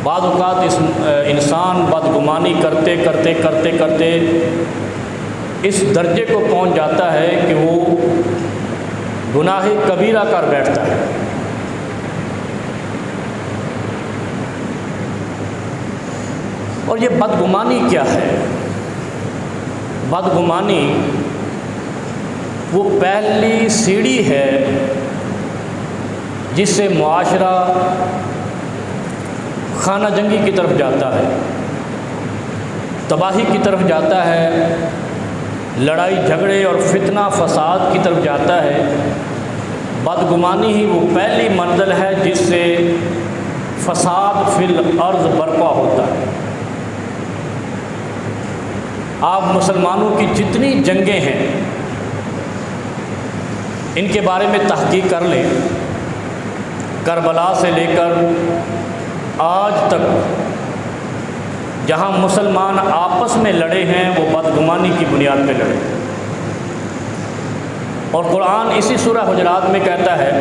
بعض اوقات انسان بدگمانی کرتے کرتے کرتے کرتے اس درجے کو پہنچ جاتا ہے کہ وہ گناہ کبیرہ کر بیٹھتا ہے۔ اور یہ بدگمانی کیا ہے؟ بدگمانی وہ پہلی سیڑھی ہے جس سے معاشرہ خانہ جنگی کی طرف جاتا ہے، تباہی کی طرف جاتا ہے، لڑائی جھگڑے اور فتنہ فساد کی طرف جاتا ہے۔ بدگمانی ہی وہ پہلی منزل ہے جس سے فساد فی الارض برپا ہوتا ہے۔ آپ مسلمانوں کی جتنی جنگیں ہیں ان کے بارے میں تحقیق کر لیں، کربلا سے لے کر آج تک جہاں مسلمان آپس میں لڑے ہیں وہ بدگمانی کی بنیاد پہ لڑے، اور قرآن اسی سورہ حجرات میں کہتا ہے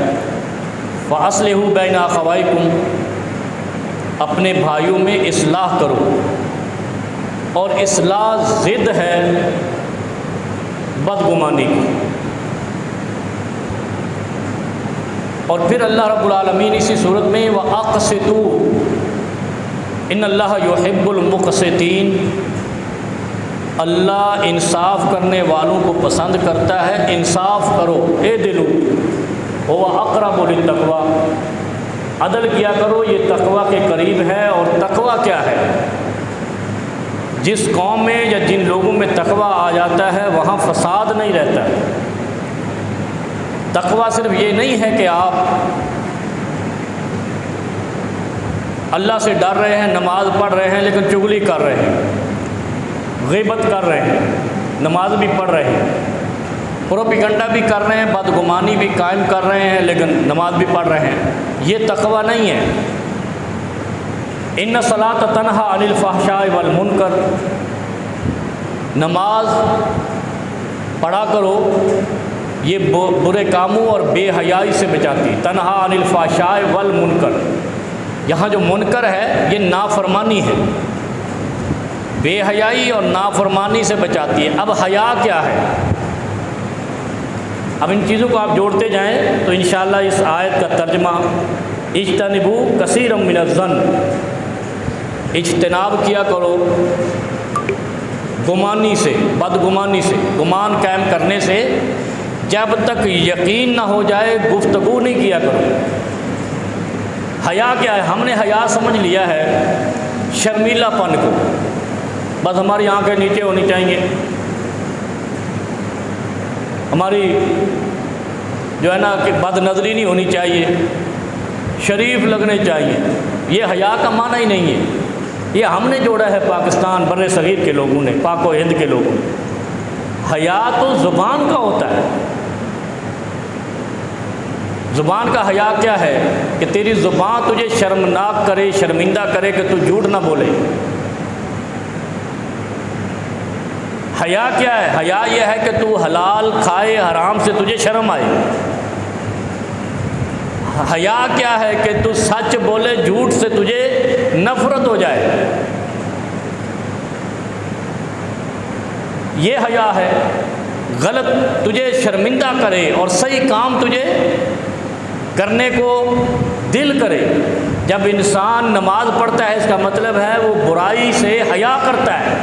فَأَصْلِحُوا بَيْنَ أَخَوَيْكُمْ، اپنے بھائیوں میں اصلاح کرو، اور اصلاح ضد ہے بدگمانی کی۔ اور پھر اللہ رب العالمین اسی صورت میں وَأَقْسِطُوا إِنَّ اللَّهَ يُحِبُّ الْمُقْسِطِينَ، اللہ انصاف کرنے والوں کو پسند کرتا ہے، انصاف کرو، اعدلوا هُوَ أَقْرَبُ لِلتَّقْوَىٰ، عدل کیا کرو، یہ تقویٰ کے قریب ہے۔ اور تقویٰ کیا ہے؟ جس قوم میں یا جن لوگوں میں تقویٰ آ جاتا ہے وہاں فساد نہیں رہتا ہے۔ تقویٰ صرف یہ نہیں ہے کہ آپ اللہ سے ڈر رہے ہیں، نماز پڑھ رہے ہیں لیکن چغلی کر رہے ہیں، غیبت کر رہے ہیں، نماز بھی پڑھ رہے ہیں، پروپیگنڈا بھی کر رہے ہیں، بدگمانی بھی قائم کر رہے ہیں لیکن نماز بھی پڑھ رہے ہیں۔ یہ تقویٰ نہیں ہے۔ ان الصلاۃ تنہی عن الفحشاء والمنکر، نماز پڑھا کرو، یہ برے کاموں اور بے حیائی سے بچاتی، تنہی عن الفحشاء والمنکر، یہاں جو منکر ہے یہ نافرمانی ہے، بے حیائی اور نافرمانی سے بچاتی ہے۔ اب حیا کیا ہے؟ اب ان چیزوں کو آپ جوڑتے جائیں تو انشاءاللہ اس آیت کا ترجمہ اجتنبوا کثیرا من الظن، اجتناب کیا کرو گمانی سے، بدگمانی سے، گمان قائم کرنے سے، جب تک یقین نہ ہو جائے گفتگو نہیں کیا کرو۔ حیا کیا ہے؟ ہم نے حیا سمجھ لیا ہے شرمیلا پن کو، بس ہماری آنکھیں نیچے ہونی چاہیے، ہماری جو ہے نا کہ بد نظری نہیں ہونی چاہیے، شریف لگنے چاہیے۔ یہ حیا کا معنی ہی نہیں ہے، یہ ہم نے جوڑا ہے پاکستان بر صغیر کے لوگوں نے، پاک و ہند کے لوگوں نے۔ حیا تو زبان کا ہوتا ہے۔ زبان کا حیا کیا ہے؟ کہ تیری زبان تجھے شرمناک کرے، شرمندہ کرے کہ تو جھوٹ نہ بولے۔ حیا کیا ہے؟ حیا یہ ہے کہ تو حلال کھائے، حرام سے تجھے شرم آئے۔ حیا کیا ہے؟ کہ تو سچ بولے، جھوٹ سے تجھے نفرت ہو جائے۔ یہ حیا ہے، غلط تجھے شرمندہ کرے اور صحیح کام تجھے کرنے کو دل کرے۔ جب انسان نماز پڑھتا ہے اس کا مطلب ہے وہ برائی سے حیا کرتا ہے،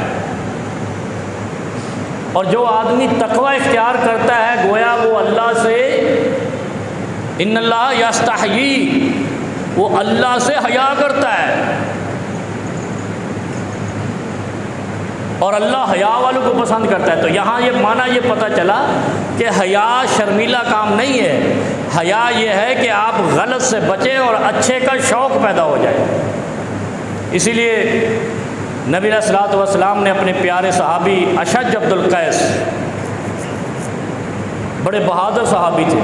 اور جو آدمی تقوی اختیار کرتا ہے گویا وہ اللہ سے، ان اللہ یستحیی، وہ اللہ سے حیا کرتا ہے، اور اللہ حیا والوں کو پسند کرتا ہے۔ تو یہاں یہ معنی یہ پتہ چلا کہ حیا شرمیلا کام نہیں ہے، حیا یہ ہے کہ آپ غلط سے بچیں اور اچھے کا شوق پیدا ہو جائے۔ اسی لیے نبی علیہ الصلوۃ والسلام نے اپنے پیارے صحابی اشج عبد القیس، بڑے بہادر صحابی تھے،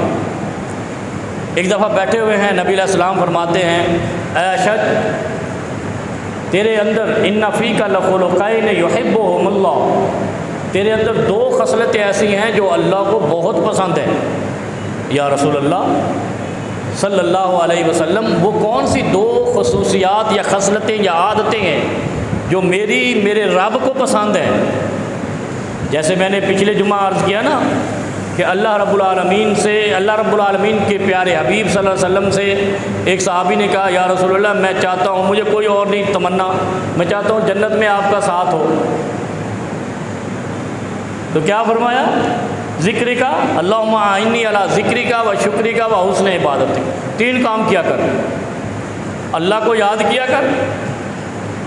ایک دفعہ بیٹھے ہوئے ہیں، نبی علیہ السلام فرماتے ہیں اے اشج، تیرے اندر ان فیک لخلقین یحبہم اللہ، تیرے اندر دو خصلتیں ایسی ہیں جو اللہ کو بہت پسند ہیں۔ یا رسول اللہ، صلی اللہ علیہ وسلم وہ کون سی دو خصوصیات یا خصلتیں یا عادتیں ہیں جو میرے رب کو پسند ہیں؟ جیسے میں نے پچھلے جمعہ عرض کیا نا کہ اللہ رب العالمین کے پیارے حبیب صلی اللہ علیہ وسلم سے ایک صحابی نے کہا یا رسول اللہ میں چاہتا ہوں، مجھے کوئی اور نہیں تمنا، میں چاہتا ہوں جنت میں آپ کا ساتھ ہو۔ تو کیا فرمایا؟ ذکر کا، اللہم اعنی علی ذکری کا و شکری کا و حسن عبادت۔ 3 کام کیا کر، اللہ کو یاد کیا کر،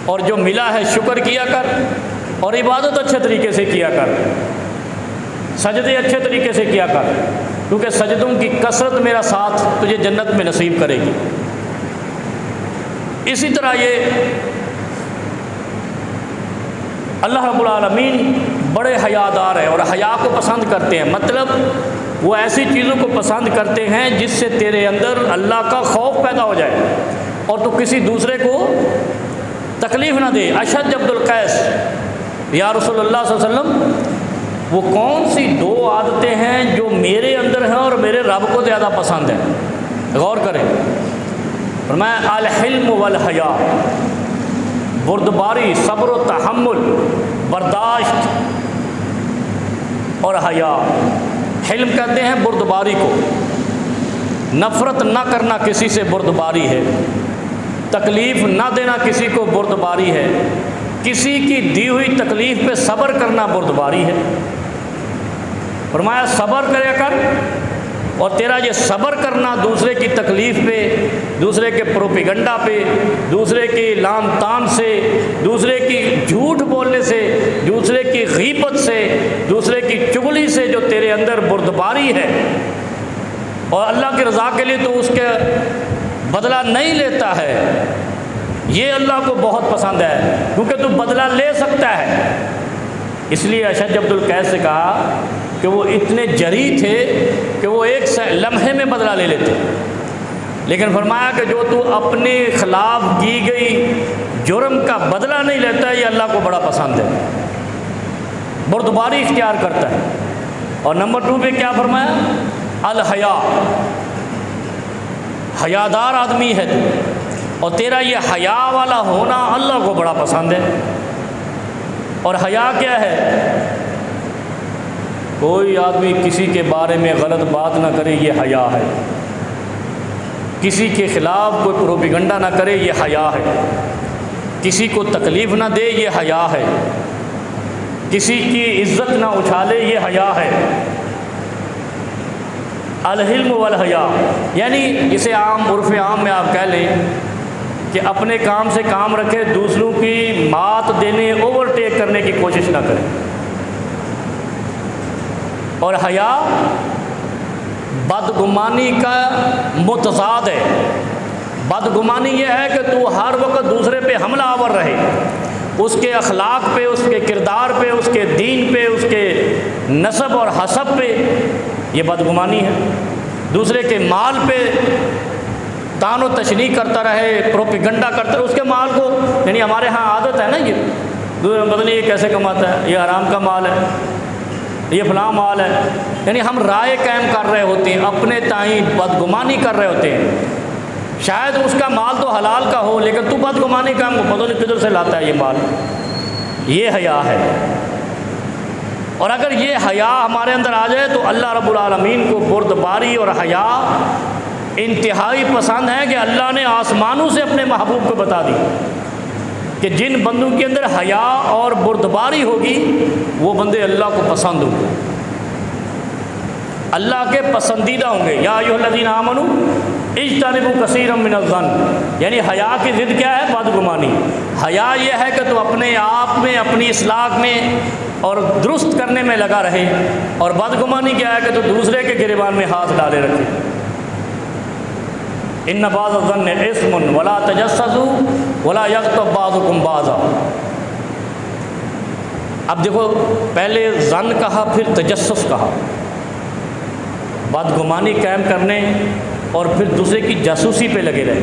اور جو ملا ہے شکر کیا کر، اور عبادت اچھے طریقے سے کیا کر، سجدے اچھے طریقے سے کیا کر، کیونکہ سجدوں کی کثرت میرا ساتھ تجھے جنت میں نصیب کرے گی۔ اسی طرح یہ اللہ رب العالمین بڑے حیادار ہیں اور حیا کو پسند کرتے ہیں، مطلب وہ ایسی چیزوں کو پسند کرتے ہیں جس سے تیرے اندر اللہ کا خوف پیدا ہو جائے اور تو کسی دوسرے کو تکلیف نہ دے۔ اشج عبد القیس، یا رسول اللہ صلی اللہ علیہ وسلم وہ کون سی 2 عادتیں ہیں جو میرے اندر ہیں اور میرے رب کو زیادہ پسند ہیں؟ غور کریں۔ فرمایا الحلم والحیا، بردباری، صبر و تحمل، برداشت اور حیا۔ حلم کہتے ہیں بردباری کو، نفرت نہ کرنا کسی سے بردباری ہے، تکلیف نہ دینا کسی کو بردباری ہے، کسی کی دی ہوئی تکلیف پہ صبر کرنا بردباری ہے۔ فرمایا صبر کرے کر، اور تیرا یہ صبر کرنا دوسرے کی تکلیف پہ، دوسرے کے پروپیگنڈا پہ، دوسرے کی لام تان سے، دوسرے کی جھوٹ بولنے سے، دوسرے کی غیبت سے، دوسرے کی چغلی سے جو تیرے اندر بردباری ہے، اور اللہ کی رضا کے لیے تو اس کے بدلہ نہیں لیتا ہے، یہ اللہ کو بہت پسند ہے کیونکہ تو بدلہ لے سکتا ہے۔ اس لیے اشج عبد القیس سے کہا کہ وہ اتنے جری تھے کہ وہ ایک لمحے میں بدلہ لے لیتے، لیکن فرمایا کہ جو تو اپنے خلاف کی گئی جرم کا بدلہ نہیں لیتا ہے، یہ اللہ کو بڑا پسند ہے، بردباری اختیار کرتا ہے۔ اور نمبر 2 پہ کیا فرمایا؟ الحیا، حیادار آدمی ہے تو، اور تیرا یہ حیا والا ہونا اللہ کو بڑا پسند ہے۔ اور حیا کیا ہے؟ کوئی آدمی کسی کے بارے میں غلط بات نہ کرے، یہ حیا ہے۔ کسی کے خلاف کوئی پروپیگنڈا نہ کرے، یہ حیا ہے۔ کسی کو تکلیف نہ دے، یہ حیا ہے۔ کسی کی عزت نہ اچھالے، یہ حیا ہے۔ الحلم والحیا، یعنی جسے عرف عام میں آپ کہہ لیں کہ اپنے کام سے کام رکھے، دوسروں کی مات دینے، اوورٹیک کرنے کی کوشش نہ کرے۔ اور حیا بدگمانی کا متضاد ہے۔ بدگمانی یہ ہے کہ تو ہر وقت دوسرے پہ حملہ آور رہے، اس کے اخلاق پہ، اس کے کردار پہ، اس کے دین پہ، اس کے نسب اور حسب پہ، یہ بدگمانی ہے۔ دوسرے کے مال پہ تان و تشنیع کرتا رہے، پروپیگنڈا کرتا رہے اس کے مال کو، یعنی ہمارے ہاں عادت ہے نا، یہ پتہ نہیں یہ کیسے کماتا ہے، یہ حرام کا مال ہے، یہ فلاں مال ہے، یعنی ہم رائے قائم کر رہے ہوتے ہیں، اپنے تائیں بدگمانی کر رہے ہوتے ہیں۔ شاید اس کا مال تو حلال کا ہو، لیکن تو بدگمانی کا پتہ نہیں کدھر سے لاتا ہے یہ مال۔ یہ حیا ہے۔ اور اگر یہ حیا ہمارے اندر آ جائے تو اللہ رب العالمین کو بردباری اور حیا انتہائی پسند ہے، کہ اللہ نے آسمانوں سے اپنے محبوب کو بتا دی کہ جن بندوں کے اندر حیا اور بردباری ہوگی وہ بندے اللہ کو پسند ہوں گے، اللہ کے پسندیدہ ہوں گے۔ یا ایھا الذین آمنوا اجتنبوا کثیرا من الظن، یعنی حیا کی ضد کیا ہے؟ بدگمانی۔ حیا یہ ہے کہ تو اپنے آپ میں، اپنی اصلاح میں اور درست کرنے میں لگا رہے، اور بدگمانی کیا ہے کہ تو دوسرے کے گریبان میں ہاتھ ڈالے رکھے۔ ان بعض الظن اثم ولا تجسسوا ولا یغتب بعضکم بعضا۔ اب دیکھو، پہلے ظن کہا، پھر تجسس کہا، بدگمانی قائم کرنے اور پھر دوسرے کی جاسوسی پہ لگے رہے،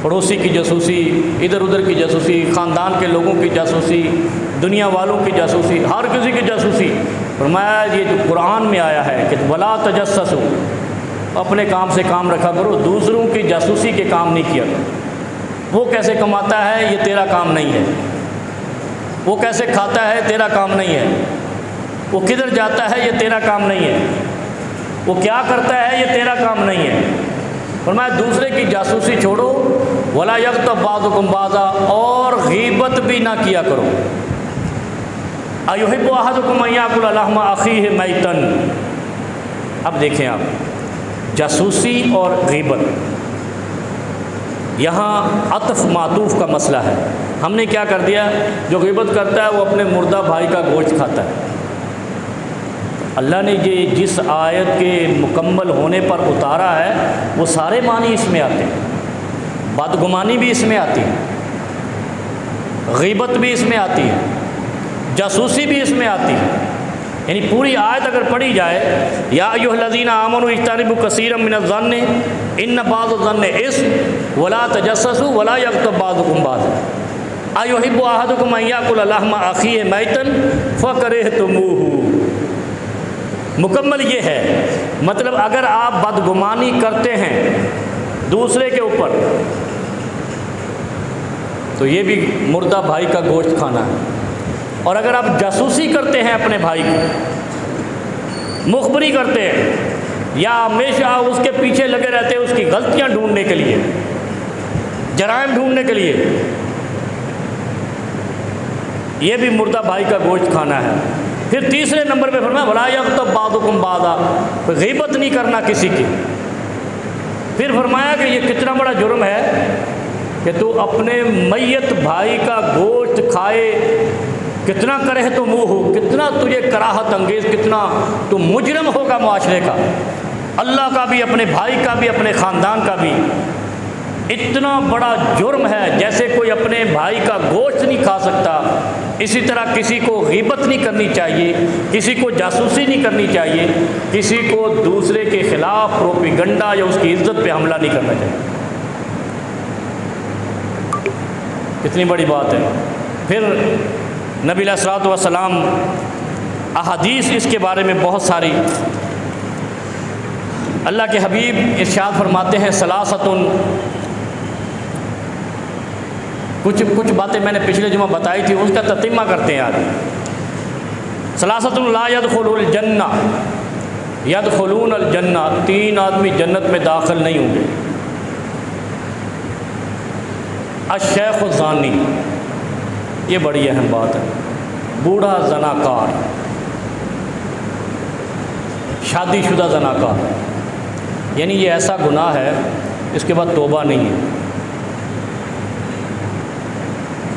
پڑوسی کی جاسوسی، ادھر ادھر کی جاسوسی، خاندان کے لوگوں کی جاسوسی، دنیا والوں کی جاسوسی، ہر کسی کی جاسوسی۔ فرمایا یہ جو قرآن میں آیا ہے کہ ولا تجسسوا، اپنے کام سے کام رکھا کرو، دوسروں کی جاسوسی کے کام نہیں کیا کرو۔ وہ کیسے کماتا ہے یہ تیرا کام نہیں ہے، وہ کیسے کھاتا ہے تیرا کام نہیں ہے، وہ کدھر جاتا ہے یہ تیرا کام نہیں ہے، وہ کیا کرتا ہے یہ تیرا کام نہیں ہے۔ فرمایا دوسرے کی جاسوسی چھوڑو، ولا یغتب بعضکم بعضا، اور غیبت بھی نہ کیا کرو۔ ایحب احدکم ان یاکل لحم اخیہ میتا۔ اب دیکھیں آپ، جاسوسی اور غیبت، یہاں عطف معطوف کا مسئلہ ہے۔ ہم نے کیا کر دیا، جو غیبت کرتا ہے وہ اپنے مردہ بھائی کا گوشت کھاتا ہے۔ اللہ نے یہ جس آیت کے مکمل ہونے پر اتارا ہے وہ سارے معنی اس میں آتے ہیں۔ بدگمانی بھی اس میں آتی ہے، غیبت بھی اس میں آتی ہے، جاسوسی بھی اس میں آتی ہے، یعنی پوری آیت اگر پڑھی جائے، یا ایھا الذین آمنوا اجتنبوا کثیرا من الظن ان بعض الظن اثم ولا تجسسوا ولا یغتب بعضکم بعضا ایحب احدکم ان یاکل لحم اخیہ میتا فکرہتموہ۔ مکمل یہ ہے، مطلب اگر آپ بدگمانی کرتے ہیں دوسرے کے اوپر تو یہ بھی مردہ بھائی کا گوشت کھانا ہے، اور اگر آپ جاسوسی کرتے ہیں اپنے بھائی کی، مخبری کرتے ہیں یا ہمیشہ اس کے پیچھے لگے رہتے ہیں اس کی غلطیاں ڈھونڈنے کے لیے، جرائم ڈھونڈنے کے لیے، یہ بھی مردہ بھائی کا گوشت کھانا ہے۔ پھر تیسرے نمبر پہ فرمایا ولا یغتب بعضکم بعضا، غیبت نہیں کرنا کسی کی۔ پھر فرمایا کہ یہ کتنا بڑا جرم ہے کہ تو اپنے میت بھائی کا گوشت کھائے، کتنا کرہ تو منہ ہو، کتنا تجھے کراہت انگیز، کتنا تو مجرم ہوگا معاشرے کا، اللہ کا بھی، اپنے بھائی کا بھی، اپنے خاندان کا بھی۔ اتنا بڑا جرم ہے، جیسے کوئی اپنے بھائی کا گوشت نہیں کھا سکتا، اسی طرح کسی کو غیبت نہیں کرنی چاہیے، کسی کو جاسوسی نہیں کرنی چاہیے، کسی کو دوسرے کے خلاف پروپیگنڈا یا اس کی عزت پہ حملہ نہیں کرنا چاہیے۔ کتنی بڑی بات ہے۔ پھر نبی علیہ الصلوۃ والسلام احادیث اس کے بارے میں بہت ساری، اللہ کے حبیب ارشاد فرماتے ہیں ثلاثۃ، کچھ باتیں میں نے پچھلے جمعہ بتائی تھی، اس کا تتمہ کرتے ہیں آج۔ ثلاثۃ لا يدخلون الجنہ، يدخلون الجنہ، تین آدمی جنت میں داخل نہیں ہوں گے۔ الشیخ الزانی، یہ بڑی اہم بات ہے، بوڑھا زناکار، شادی شدہ زناکار، یعنی یہ ایسا گناہ ہے اس کے بعد توبہ نہیں ہے۔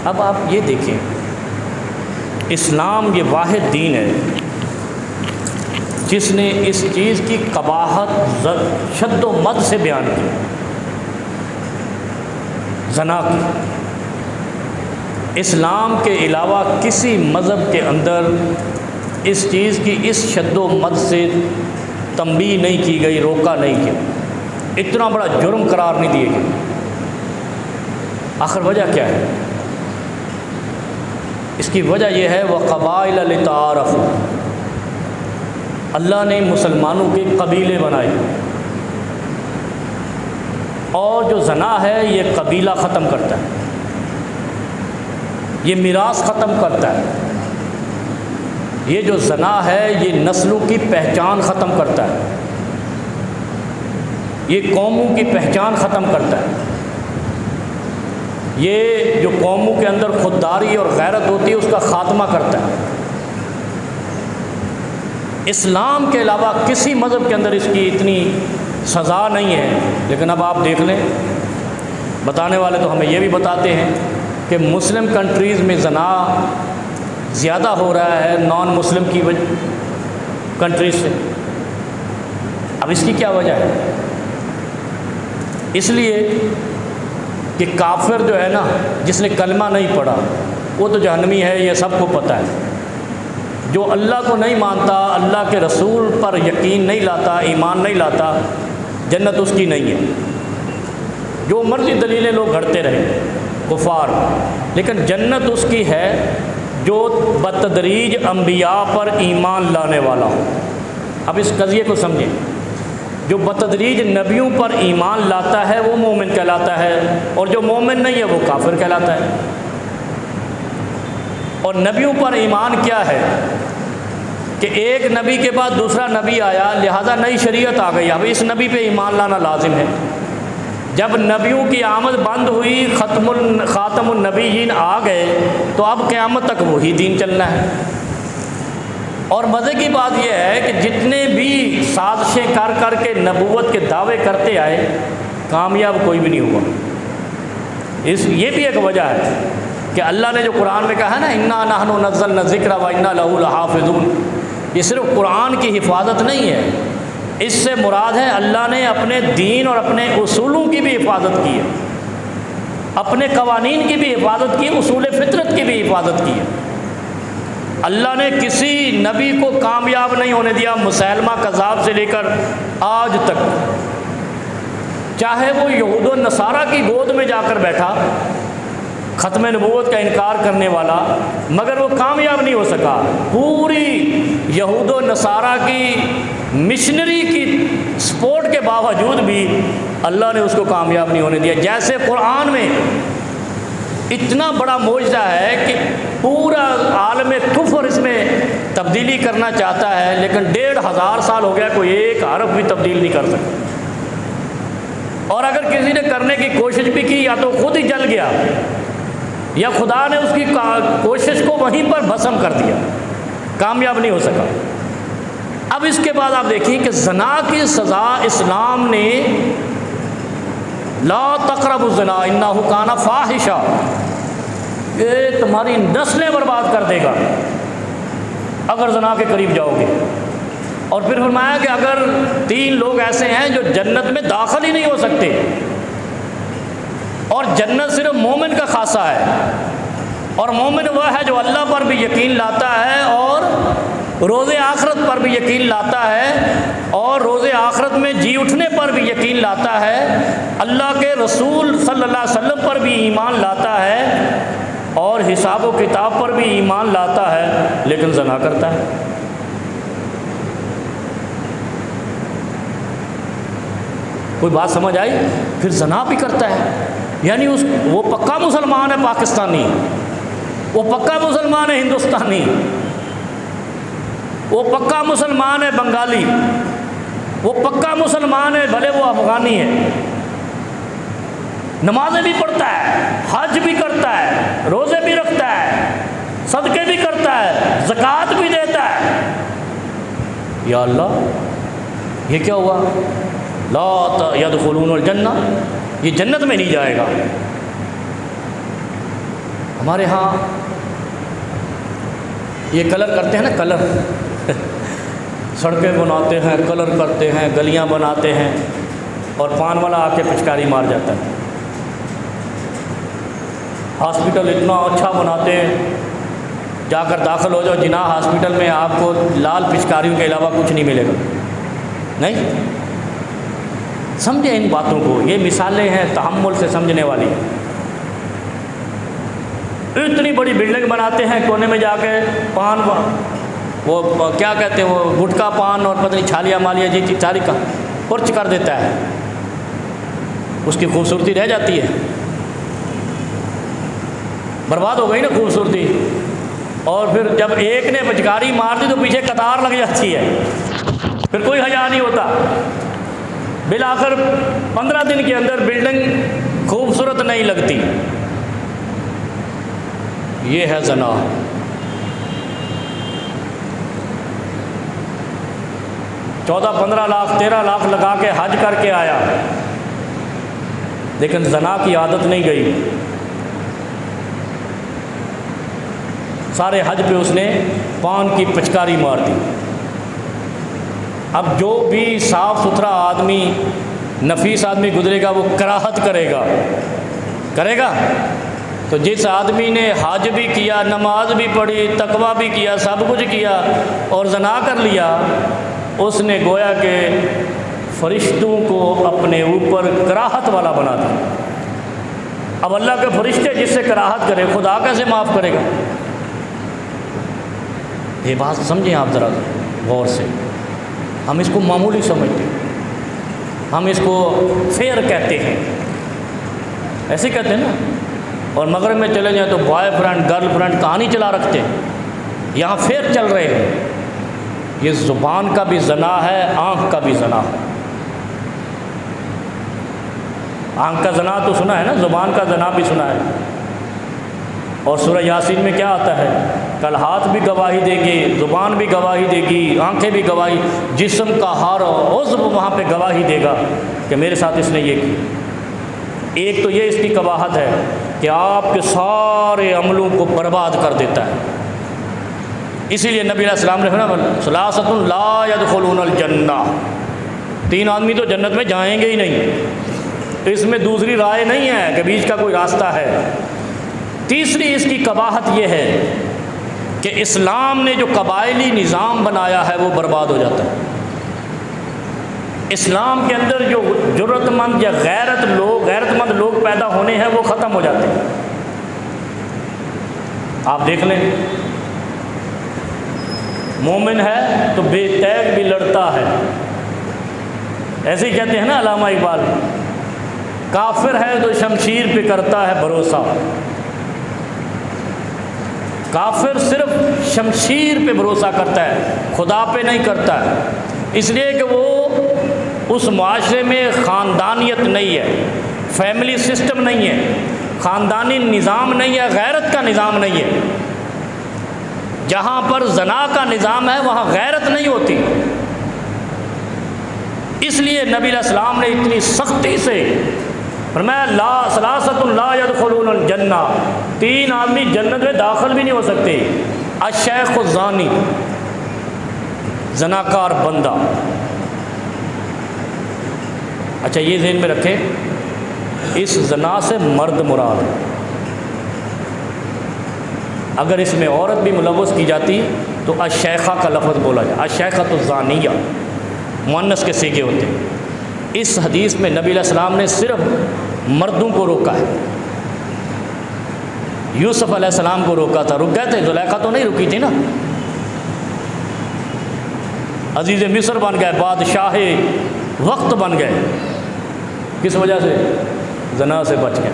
اب آپ یہ دیکھیں، اسلام یہ واحد دین ہے جس نے اس چیز کی قباحت شد و مد سے بیان کی، زنا کی۔ اسلام کے علاوہ کسی مذہب کے اندر اس چیز کی اس شد و مد سے تنبیہ نہیں کی گئی، روکا نہیں گیا، اتنا بڑا جرم قرار نہیں دیے گئے۔ آخر وجہ کیا ہے؟ اس کی وجہ یہ ہے وَقَبَائِلَ لِتَعَارَفُوا، اللہ نے مسلمانوں کے قبیلے بنائے، اور جو زنا ہے یہ قبیلہ ختم کرتا ہے، یہ میراث ختم کرتا ہے، یہ جو زنا ہے یہ نسلوں کی پہچان ختم کرتا ہے، یہ قوموں کی پہچان ختم کرتا ہے، یہ جو قوموں کے اندر خودداری اور غیرت ہوتی ہے اس کا خاتمہ کرتا ہے۔ اسلام کے علاوہ کسی مذہب کے اندر اس کی اتنی سزا نہیں ہے، لیکن اب آپ دیکھ لیں، بتانے والے تو ہمیں یہ بھی بتاتے ہیں کہ مسلم کنٹریز میں زنا زیادہ ہو رہا ہے نان مسلم کی کنٹریز سے۔ اب اس کی کیا وجہ ہے؟ اس لیے کہ کافر جو ہے نا، جس نے کلمہ نہیں پڑھا وہ تو جہنمی ہے، یہ سب کو پتہ ہے۔ جو اللہ کو نہیں مانتا، اللہ کے رسول پر یقین نہیں لاتا، ایمان نہیں لاتا، جنت اس کی نہیں ہے۔ جو مرضی دلیلیں لوگ گھڑتے رہے کفار، لیکن جنت اس کی ہے جو بتدریج انبیاء پر ایمان لانے والا ہو۔ اب اس قضیے کو سمجھیں، جو بتدریج نبیوں پر ایمان لاتا ہے وہ مومن کہلاتا ہے، اور جو مومن نہیں ہے وہ کافر کہلاتا ہے۔ اور نبیوں پر ایمان کیا ہے کہ ایک نبی کے بعد دوسرا نبی آیا، لہذا نئی شریعت آ گئی، اب اس نبی پہ ایمان لانا لازم ہے۔ جب نبیوں کی آمد بند ہوئی، خاتم النبیین آ گئے، تو اب قیامت تک وہی دین چلنا ہے۔ اور مزے کی بات یہ ہے کہ جتنے بھی سازشیں کر کر کے نبوت کے دعوے کرتے آئے، کامیاب کوئی بھی نہیں ہوا۔ یہ بھی ایک وجہ ہے کہ اللہ نے جو قرآن میں کہا ہے نا، انا نحن نزلنا الذکر و انا لہ لحافظون، یہ صرف قرآن کی حفاظت نہیں ہے، اس سے مراد ہے اللہ نے اپنے دین اور اپنے اصولوں کی بھی حفاظت کی ہے، اپنے قوانین کی بھی حفاظت کی، اصول فطرت کی بھی حفاظت کی ہے۔ اللہ نے کسی نبی کو کامیاب نہیں ہونے دیا، مسیلمہ کذاب سے لے کر آج تک، چاہے وہ یہود و نصارہ کی گود میں جا کر بیٹھا ختم نبوت کا انکار کرنے والا، مگر وہ کامیاب نہیں ہو سکا۔ پوری یہود و نصارہ کی مشنری کی سپورٹ کے باوجود بھی اللہ نے اس کو کامیاب نہیں ہونے دیا۔ جیسے قرآن میں اتنا بڑا معجزہ ہے کہ پورا عالم کفر اس میں تبدیلی کرنا چاہتا ہے، لیکن 1500 سال ہو گیا کوئی ایک حرف بھی تبدیل نہیں کر سکتا، اور اگر کسی نے کرنے کی کوشش بھی کی یا تو خود ہی جل گیا یا خدا نے اس کی کوشش کو وہیں پر بھسم کر دیا، کامیاب نہیں ہو سکا۔ اب اس کے بعد آپ دیکھیں کہ زنا کی سزا اسلام نے لا تقربوا الزنا انہ کان فاحشہ، یہ تمہاری نسلیں برباد کر دے گا اگر زنا کے قریب جاؤ گے۔ اور پھر فرمایا کہ اگر 3 لوگ ایسے ہیں جو جنت میں داخل ہی نہیں ہو سکتے، اور جنت صرف مومن کا خاصہ ہے، اور مومن وہ ہے جو اللہ پر بھی یقین لاتا ہے اور روز آخرت پر بھی یقین لاتا ہے، اور روز آخرت میں جی اٹھنے پر بھی یقین لاتا ہے، اللہ کے رسول صلی اللہ علیہ وسلم پر بھی ایمان لاتا ہے، اور حساب و کتاب پر بھی ایمان لاتا ہے، لیکن زنا کرتا ہے۔ کوئی بات سمجھ آئی؟ پھر زنا بھی کرتا ہے، یعنی وہ پکا مسلمان ہے پاکستانی، وہ پکا مسلمان ہے ہندوستانی، وہ پکا مسلمان ہے بنگالی، وہ پکا مسلمان ہے بھلے وہ افغانی ہے، نمازیں بھی پڑھتا ہے، حج بھی کرتا ہے، روزے بھی رکھتا ہے، صدقے بھی کرتا ہے، زکوٰۃ بھی دیتا ہے۔ یا اللہ، یہ کیا ہوا؟ لا يدخلون الجنہ، یہ جنت میں نہیں جائے گا۔ ہمارے ہاں یہ کلر کرتے ہیں نا، کلر سڑکیں بناتے ہیں، کلر کرتے ہیں، گلیاں بناتے ہیں، اور پان والا آ کے پچکاری مار جاتا ہے۔ ہاسپٹل اتنا اچھا بناتے ہیں، جا کر داخل ہو جاؤ جناح ہاسپٹل میں، آپ کو لال پچکاریوں کے علاوہ کچھ نہیں ملے گا۔ نہیں سمجھے ان باتوں کو، یہ مثالیں ہیں تحمل سے سمجھنے والی۔ اتنی بڑی بلڈنگ بناتے ہیں، کونے میں جا کے پان، وہ کیا کہتے ہیں، وہ گٹکا پان اور پتہ نہیں چھالیا مالیا جی چاری کا پرچ کر دیتا ہے، اس کی خوبصورتی رہ جاتی ہے، برباد ہو گئی نا خوبصورتی۔ اور پھر جب ایک نے پچکاری مار دی تو پیچھے قطار لگ جاتی ہے، پھر کوئی حیا نہیں ہوتا۔ بالآخر 15 دن کے اندر بلڈنگ خوبصورت نہیں لگتی۔ یہ ہے زنا۔ چودہ 15 لاکھ 13 لاکھ لگا کے حج کر کے آیا، لیکن زنا کی عادت نہیں گئی۔ سارے حج پہ اس نے پان کی پچکاری مار دی۔ اب جو بھی صاف ستھرا آدمی، نفیس آدمی گزرے گا وہ کراہت کرے گا۔ تو جس آدمی نے حج بھی کیا، نماز بھی پڑھی، تقویٰ بھی کیا، سب کچھ کیا، اور زنا کر لیا، اس نے گویا کہ فرشتوں کو اپنے اوپر کراہت والا بنا دیا۔ اب اللہ کے فرشتے جس سے کراہت کرے، خدا کیسے معاف کرے گا؟ یہ بات سمجھیں آپ ذرا غور سے، ہم اس کو معمولی سمجھتے ہیں۔ ہم اس کو فیئر کہتے ہیں، ایسے کہتے ہیں نا، اور مغرب میں چلے جائیں تو بوائے فرینڈ گرل فرینڈ کہانی چلا رکھتے ہیں، یہاں فیئر چل رہے ہیں۔ یہ زبان کا بھی زنا ہے، آنکھ کا بھی زنا ہے۔ آنکھ کا زنا تو سنا ہے نا، زبان کا زنا بھی سنا ہے۔ اور سورہ یاسین میں کیا آتا ہے؟ کل ہاتھ بھی گواہی دیں گے، زبان بھی گواہی دے گی، آنکھیں بھی گواہی، جسم کا ہر عضو وہاں پہ گواہی دے گا کہ میرے ساتھ اس نے یہ کیا۔ ایک تو یہ اس کی قباحت ہے کہ آپ کے سارے عملوں کو برباد کر دیتا ہے۔ اسی لیے نبی علیہ السلام نے فرمایا ثلاثۃ لا يدخلون الجنہ، 3 آدمی تو جنت میں جائیں گے ہی نہیں، اس میں دوسری رائے نہیں ہے کہ بیچ کا کوئی راستہ ہے۔ تیسری اس کی قباحت یہ ہے کہ اسلام نے جو قبائلی نظام بنایا ہے وہ برباد ہو جاتا ہے۔ اسلام کے اندر جو جرت مند یا غیرت مند لوگ پیدا ہونے ہیں وہ ختم ہو جاتے ہیں۔ آپ دیکھ لیں، مومن ہے تو بے تیغ بھی لڑتا ہے، ایسے ہی کہتے ہیں نا علامہ اقبال، کافر ہے تو شمشیر پہ کرتا ہے بھروسہ۔ کافر صرف شمشیر پہ بھروسہ کرتا ہے، خدا پہ نہیں کرتا ہے، اس لیے کہ وہ اس معاشرے میں خاندانیت نہیں ہے، فیملی سسٹم نہیں ہے، خاندانی نظام نہیں ہے، غیرت کا نظام نہیں ہے۔ جہاں پر زنا کا نظام ہے وہاں غیرت نہیں ہوتی۔ اس لیے نبی علیہ السلام نے اتنی سختی سے فرمایا ثلاثۃ لا يدخلون الجنہ، 3 آدمی جنت میں داخل بھی نہیں ہو سکتے۔ الشیخ الزانی، زناکار بندہ۔ اچھا یہ ذہن میں رکھیں، اس زنا سے مرد مراد ہے، اگر اس میں عورت بھی ملوث کی جاتی تو الشیخہ کا لفظ بولا جائے، الشیخۃ الزانیہ، مؤنث کے صیغے ہوتے ہیں۔ اس حدیث میں نبی علیہ السلام نے صرف مردوں کو روکا ہے۔ یوسف علیہ السلام کو روکا تھا، رک گئے تھے، زلیخا تو نہیں رکی تھی نا، عزیز مصر بن گئے، بادشاہ وقت بن گئے، کس وجہ سے؟ زنا سے بچ گئے۔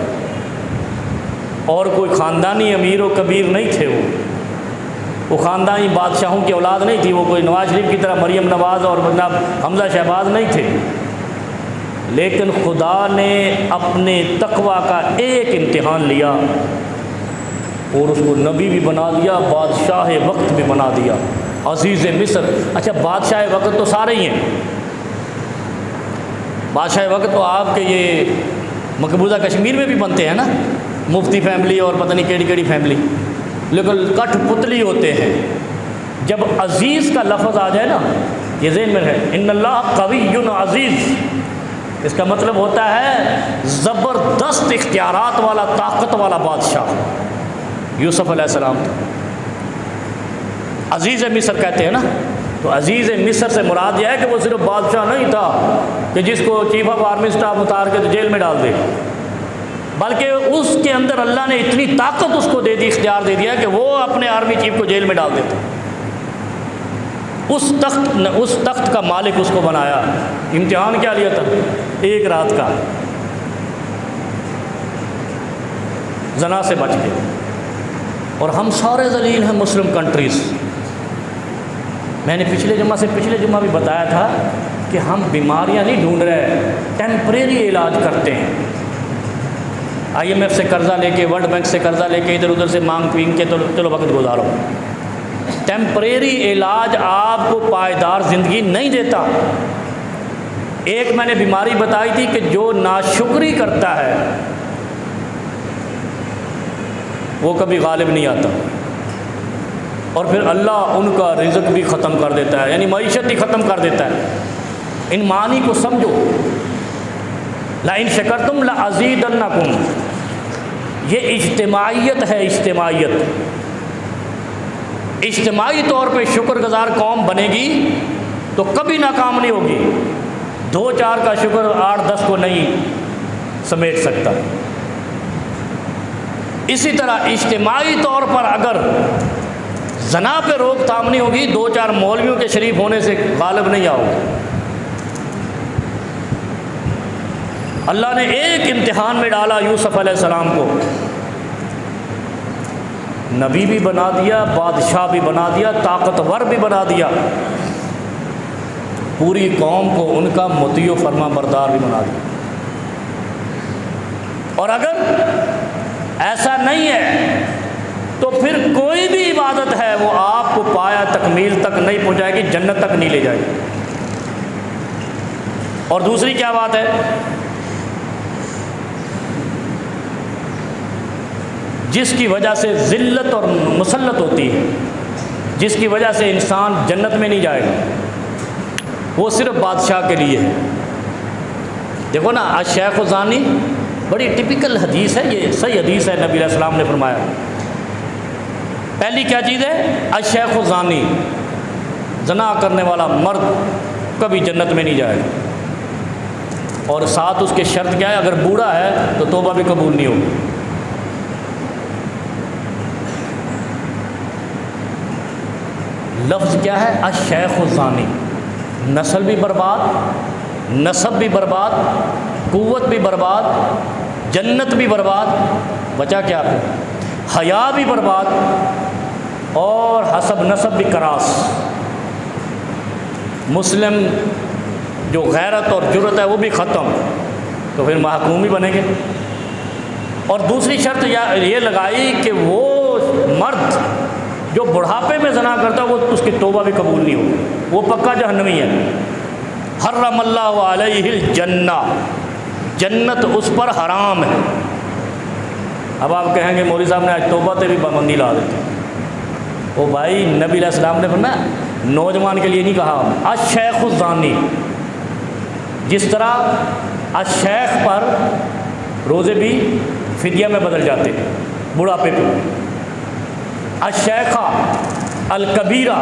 اور کوئی خاندانی امیر و کبیر نہیں تھے، وہ خاندانی بادشاہوں کی اولاد نہیں تھی، وہ کوئی نواز شریف کی طرح مریم نواز اور جناب حمزہ شہباز نہیں تھے، لیکن خدا نے اپنے تقوی کا ایک امتحان لیا اور اس کو نبی بھی بنا دیا، بادشاہ وقت بھی بنا دیا، عزیز مصر۔ اچھا بادشاہ وقت تو سارے ہی ہیں، بادشاہ وقت تو آپ کے یہ مقبوضہ کشمیر میں بھی بنتے ہیں نا، مفتی فیملی اور پتہ نہیں کیڑی کیڑی فیملی، لیکن کٹھ پتلی ہوتے ہیں۔ جب عزیز کا لفظ آ جائے نا، یہ ذہن میں ہے، ان اللہ قوی عزیز، اس کا مطلب ہوتا ہے زبردست اختیارات والا، طاقت والا بادشاہ۔ یوسف علیہ السلام تھا، عزیز مصر کہتے ہیں نا، تو عزیز مصر سے مراد یہ ہے کہ وہ صرف بادشاہ نہیں تھا کہ جس کو چیف آف آرمی اسٹاف اتار کے جیل میں ڈال دے، بلکہ اس کے اندر اللہ نے اتنی طاقت اس کو دے دی، اختیار دے دیا کہ وہ اپنے آرمی چیف کو جیل میں ڈال دیتا۔ اس تخت کا مالک اس کو بنایا۔ امتحان کیا لیا تھا؟ ایک رات کا، زنا سے بچ گئے۔ اور ہم سارے ذلیل ہیں مسلم کنٹریز۔ میں نے پچھلے جمعہ بھی بتایا تھا کہ ہم بیماریاں نہیں ڈھونڈ رہے، ٹیمپریری علاج کرتے ہیں۔ IMF سے قرضہ لے کے، ورلڈ بینک سے قرضہ لے کے، ادھر ادھر سے مانگ پینگ کے چلو وقت گزارو۔ ٹیمپریری علاج آپ کو پائیدار زندگی نہیں دیتا۔ ایک میں نے بیماری بتائی تھی کہ جو ناشکری کرتا ہے وہ کبھی غالب نہیں آتا، اور پھر اللہ ان کا رزق بھی ختم کر دیتا ہے، یعنی معیشت ہی ختم کر دیتا ہے۔ ان معنی کو سمجھو، لَإِن شَكَرْتُمْ لَأَزِيدَنَّكُمْ، یہ اجتماعیت ہے، اجتماعی طور پہ شکر گزار قوم بنے گی تو کبھی ناکام نہیں ہوگی۔ 2-4 کا شکر 8-10 کو نہیں سمیٹ سکتا۔ اسی طرح اجتماعی طور پر اگر زنا پہ روک تھام نہیں ہوگی، 2-4 مولویوں کے شریف ہونے سے غالب نہیں آؤ گے۔ اللہ نے ایک امتحان میں ڈالا یوسف علیہ السلام کو، نبی بھی بنا دیا، بادشاہ بھی بنا دیا، طاقتور بھی بنا دیا، پوری قوم کو ان کا مطیع و فرما بردار بھی بنا دیا۔ اور اگر ایسا نہیں ہے تو پھر کوئی بھی عبادت ہے وہ آپ کو پایا تکمیل تک نہیں پہنچائے گی، جنت تک نہیں لے جائے گی۔ اور دوسری کیا بات ہے، جس کی وجہ سے ذلت اور مسلط ہوتی ہے، جس کی وجہ سے انسان جنت میں نہیں جائے گا، وہ صرف بادشاہ کے لیے ہے۔ دیکھو نا، الشیخ الزانی بڑی ٹپیکل حدیث ہے، یہ صحیح حدیث ہے، نبی علیہ السلام نے فرمایا۔ پہلی کیا چیز ہے؟ الشیخ الزانی، زنا کرنے والا مرد کبھی جنت میں نہیں جائے گا، اور ساتھ اس کے شرط کیا ہے؟ اگر بوڑھا ہے تو توبہ بھی قبول نہیں ہوگی۔ لفظ کیا ہے؟ الشیخ الزانی، نسل بھی برباد، نسب بھی برباد، قوت بھی برباد، جنت بھی برباد، بچا کیا پھر؟ حیا بھی برباد، اور حسب نسب بھی کراس۔ مسلم جو غیرت اور جرت ہے وہ بھی ختم، تو پھر محکوم ہی بنیں گے۔ اور دوسری شرط یہ لگائی کہ وہ مرد جو بڑھاپے میں زنا کرتا ہے وہ اس کی توبہ بھی قبول نہیں ہوگی، وہ پکا جہنمی ہے۔ حرم اللہ علیہ الجنہ، جنت اس پر حرام ہے۔ اب آپ کہیں گے مولوی صاحب نے آج توبہ تے بھی پابندی لا دیتی۔ وہ بھائی نبی علیہ السلام نے فرمایا نوجوان کے لیے نہیں کہا، الشیخ الزانی، جس طرح الشیخ پر روزے بھی فدیہ میں بدل جاتے ہیں بڑھاپے پہ۔ الشیخہ الکبیرہ،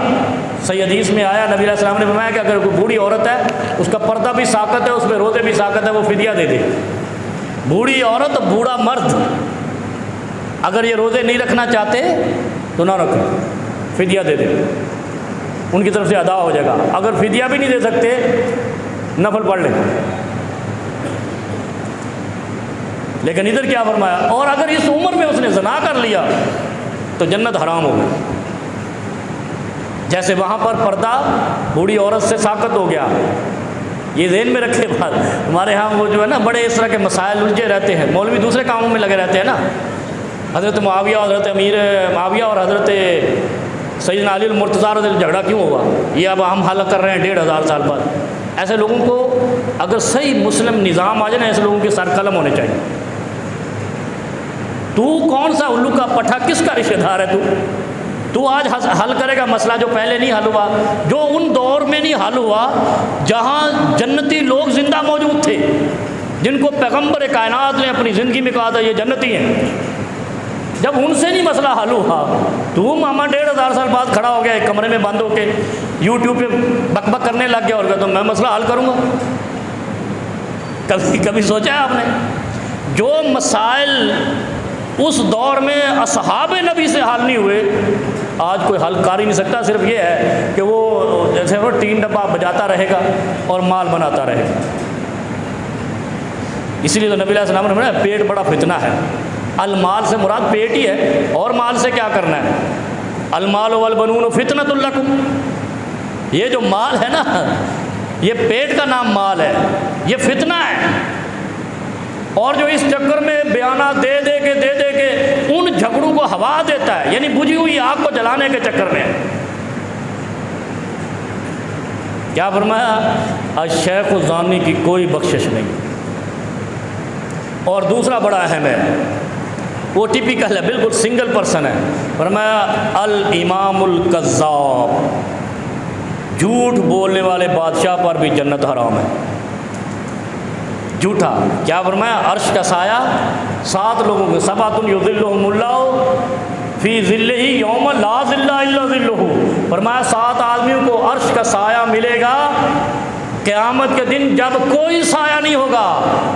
صحیح حدیث میں آیا، نبی علیہ السلام نے فرمایا کہ اگر کوئی بوڑھی عورت ہے، اس کا پردہ بھی ساقط ہے، اس پہ روزے بھی ساقط ہے، وہ فدیہ دے دے۔ بوڑھی عورت، بوڑھا مرد، اگر یہ روزے نہیں رکھنا چاہتے تو نہ رکھیں، فدیہ دے دیں، ان کی طرف سے ادا ہو جائے گا۔ اگر فدیہ بھی نہیں دے سکتے، نفل پڑھ لیں۔ لیکن ادھر کیا فرمایا؟ اور اگر اس عمر میں اس نے زنا کر لیا تو جنت حرام ہو گئی۔ جیسے وہاں پر پردہ بوڑھی عورت سے ساقط ہو گیا، یہ ذہن میں رکھے بات۔ ہمارے ہاں وہ جو ہے نا بڑے اس طرح کے مسائل الجھے رہتے ہیں، مولوی دوسرے کاموں میں لگے رہتے ہیں نا۔ حضرت معاویہ اور حضرت امیر معاویہ اور حضرت سیدنا علی المرتضیٰ رضی اللہ جھگڑا کیوں ہوا، یہ اب ہم حل کر رہے ہیں 1500 سال بعد۔ ایسے لوگوں کو اگر صحیح مسلم نظام آ جائے نا، ایسے لوگوں کے سر قلم ہونے چاہیے۔ تو کون سا الو کا پٹھا، کس کا رشتہ دار ہے تو آج حل کرے گا مسئلہ جو پہلے نہیں حل ہوا، جو ان دور میں نہیں حل ہوا جہاں جنتی لوگ زندہ موجود تھے، جن کو پیغمبر کائنات نے اپنی زندگی میں کہا تھا یہ جنتی ہیں۔ جب ان سے نہیں مسئلہ حل ہوا، تو ماما 1500 سال بعد کھڑا ہو گیا ایک کمرے میں بند ہو کے یوٹیوب پہ بک بک کرنے لگ گیا اور کہا تو میں مسئلہ حل کروں گا۔ کبھی سوچا ہے آپ نے؟ جو مسائل اس دور میں اصحاب نبی سے حل نہیں ہوئے، آج کوئی حل کر ہی نہیں سکتا۔ صرف یہ ہے کہ وہ جیسے وہ ٹین ڈبہ بجاتا رہے گا اور مال بناتا رہے گا۔ اسی لیے تو نبی علیہ السلام نے فرمایا پیٹ بڑا فتنہ ہے۔ المال سے مراد پیٹ ہی ہے، اور مال سے کیا کرنا ہے؟ المال والبنون فتنۃ لکم، یہ جو مال ہے نا، یہ پیٹ کا نام مال ہے، یہ فتنہ ہے۔ اور جو اس چکر میں بیانات دے دے کے ان جھگڑوں کو ہوا دیتا ہے، یعنی بجھی ہوئی آگ کو جلانے کے چکر میں، کیا فرمایا؟ الشیخ الزانی کی کوئی بخشش نہیں۔ اور دوسرا بڑا اہم ہے، وہ ٹیپیکل ہے، بالکل سنگل پرسن ہے، فرمایا الامام الکذاب، جھوٹ بولنے والے بادشاہ پر بھی جنت حرام ہے۔ جھوٹا، کیا فرمایا؟ عرش کا سایہ 7 لوگوں کے، سبعۃ یظلھم اللہ فی ظلہ یوم لا ظل الا ظلہ، فرمایا 7 آدمیوں کو عرش کا سایہ ملے گا قیامت کے دن جب کوئی سایہ نہیں ہوگا۔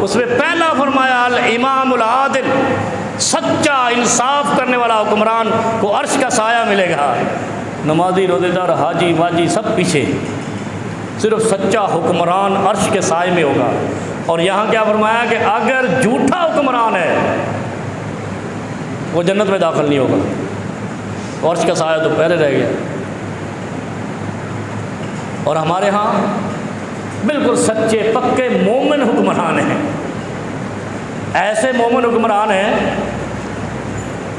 اس میں پہلا فرمایا الامام العادل، سچا انصاف کرنے والا حکمران کو عرش کا سایہ ملے گا۔ نمازی، روزے دار، حاجی واجی سب پیچھے، صرف سچا حکمران عرش کے سائے میں ہوگا۔ اور یہاں کیا فرمایا کہ اگر جھوٹا حکمران ہے وہ جنت میں داخل نہیں ہوگا، اور اس کا سایہ تو پہلے رہ گیا۔ اور ہمارے ہاں بالکل سچے پکے مومن حکمران ہیں، ایسے مومن حکمران ہیں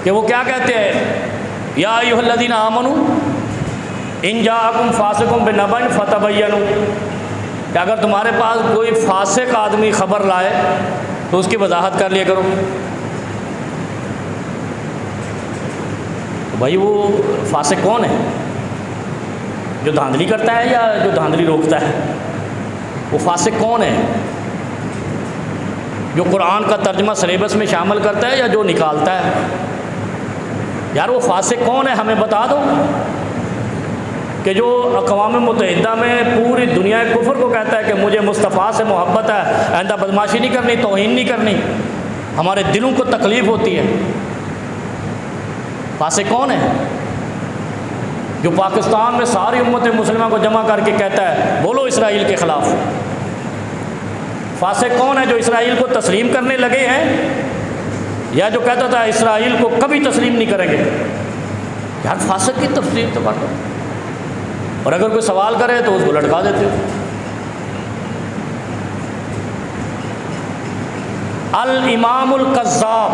کہ وہ کیا کہتے ہیں، یا ایھا الذین آمنوا ان جاءکم فاسق بنبأ فتبینوا، کہ اگر تمہارے پاس کوئی فاسق آدمی خبر لائے تو اس کی وضاحت کر لیا کرو۔ تو بھائی وہ فاسق کون ہے؟ جو دھاندلی کرتا ہے یا جو دھاندلی روکتا ہے؟ وہ فاسق کون ہے؟ جو قرآن کا ترجمہ سلیبس میں شامل کرتا ہے یا جو نکالتا ہے؟ یار وہ فاسق کون ہے ہمیں بتا دو، کہ جو اقوام متحدہ میں پوری دنیا کفر کو کہتا ہے کہ مجھے مصطفیٰ سے محبت ہے، آئندہ بدماشی نہیں کرنی، توہین نہیں کرنی، ہمارے دلوں کو تکلیف ہوتی ہے۔ فاسق کون ہے؟ جو پاکستان میں ساری امت مسلمہ کو جمع کر کے کہتا ہے بولو اسرائیل کے خلاف۔ فاسق کون ہے؟ جو اسرائیل کو تسلیم کرنے لگے ہیں یا جو کہتا تھا اسرائیل کو کبھی تسلیم نہیں کریں گے؟ یار فاسق کی تفسیر تو بات، اور اگر کوئی سوال کرے تو اس کو لٹکا دیتے ہو۔ الامام الکذاب،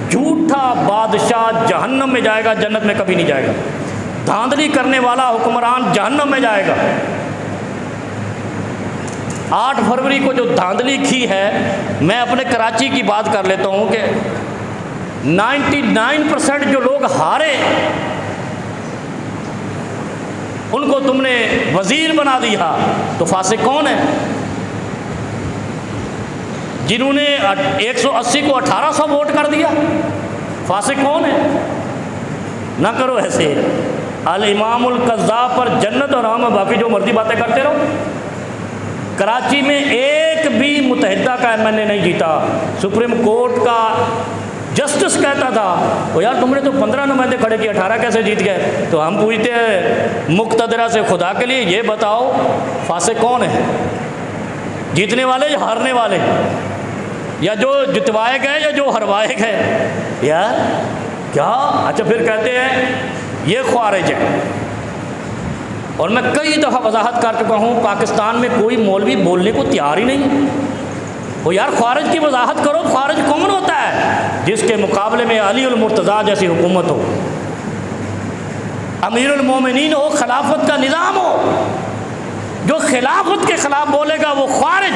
جھوٹا بادشاہ جہنم میں جائے گا، جنت میں کبھی نہیں جائے گا۔ دھاندلی کرنے والا حکمران جہنم میں جائے گا۔ 8 فروری کو جو دھاندلی کی ہے، میں اپنے کراچی کی بات کر لیتا ہوں کہ 99% جو لوگ ہارے ان کو تم نے وزیر بنا دیا، تو فاسق کون ہے؟ جنہوں نے 180 کو 1800 ووٹ کر دیا، فاسق کون ہے؟ نہ کرو ایسے۔ الامام الکذاب پر جنت اور ہم باقی جو مرضی باتیں کرتے رہو۔ کراچی میں ایک بھی متحدہ کا MNA نہیں جیتا۔ سپریم کورٹ کا جسٹس کہتا تھا وہ یار تم نے تو 15 نمائندے کھڑے کیے، 18 کیسے جیت گئے؟ تو ہم پوچھتے ہیں مقتدرہ سے، خدا کے لیے یہ بتاؤ فاسق کون ہے؟ جیتنے والے یا ہارنے والے؟ یا جو جتوائے گئے یا جو ہروائے گئے؟ یار کیا؟ اچھا پھر کہتے ہیں یہ خوارج ہے۔ اور میں کئی دفعہ وضاحت کر چکا ہوں، پاکستان میں کوئی مولوی بولنے کو تیار ہی نہیں۔ وہ یار خوارج کی وضاحت کرو، خوارج کون ہوتا ہے؟ جس کے مقابلے میں علی المرتضیٰ جیسی حکومت ہو، امیر المومنین ہو، خلافت کا نظام ہو۔ جو خلافت کے خلاف بولے گا وہ خوارج،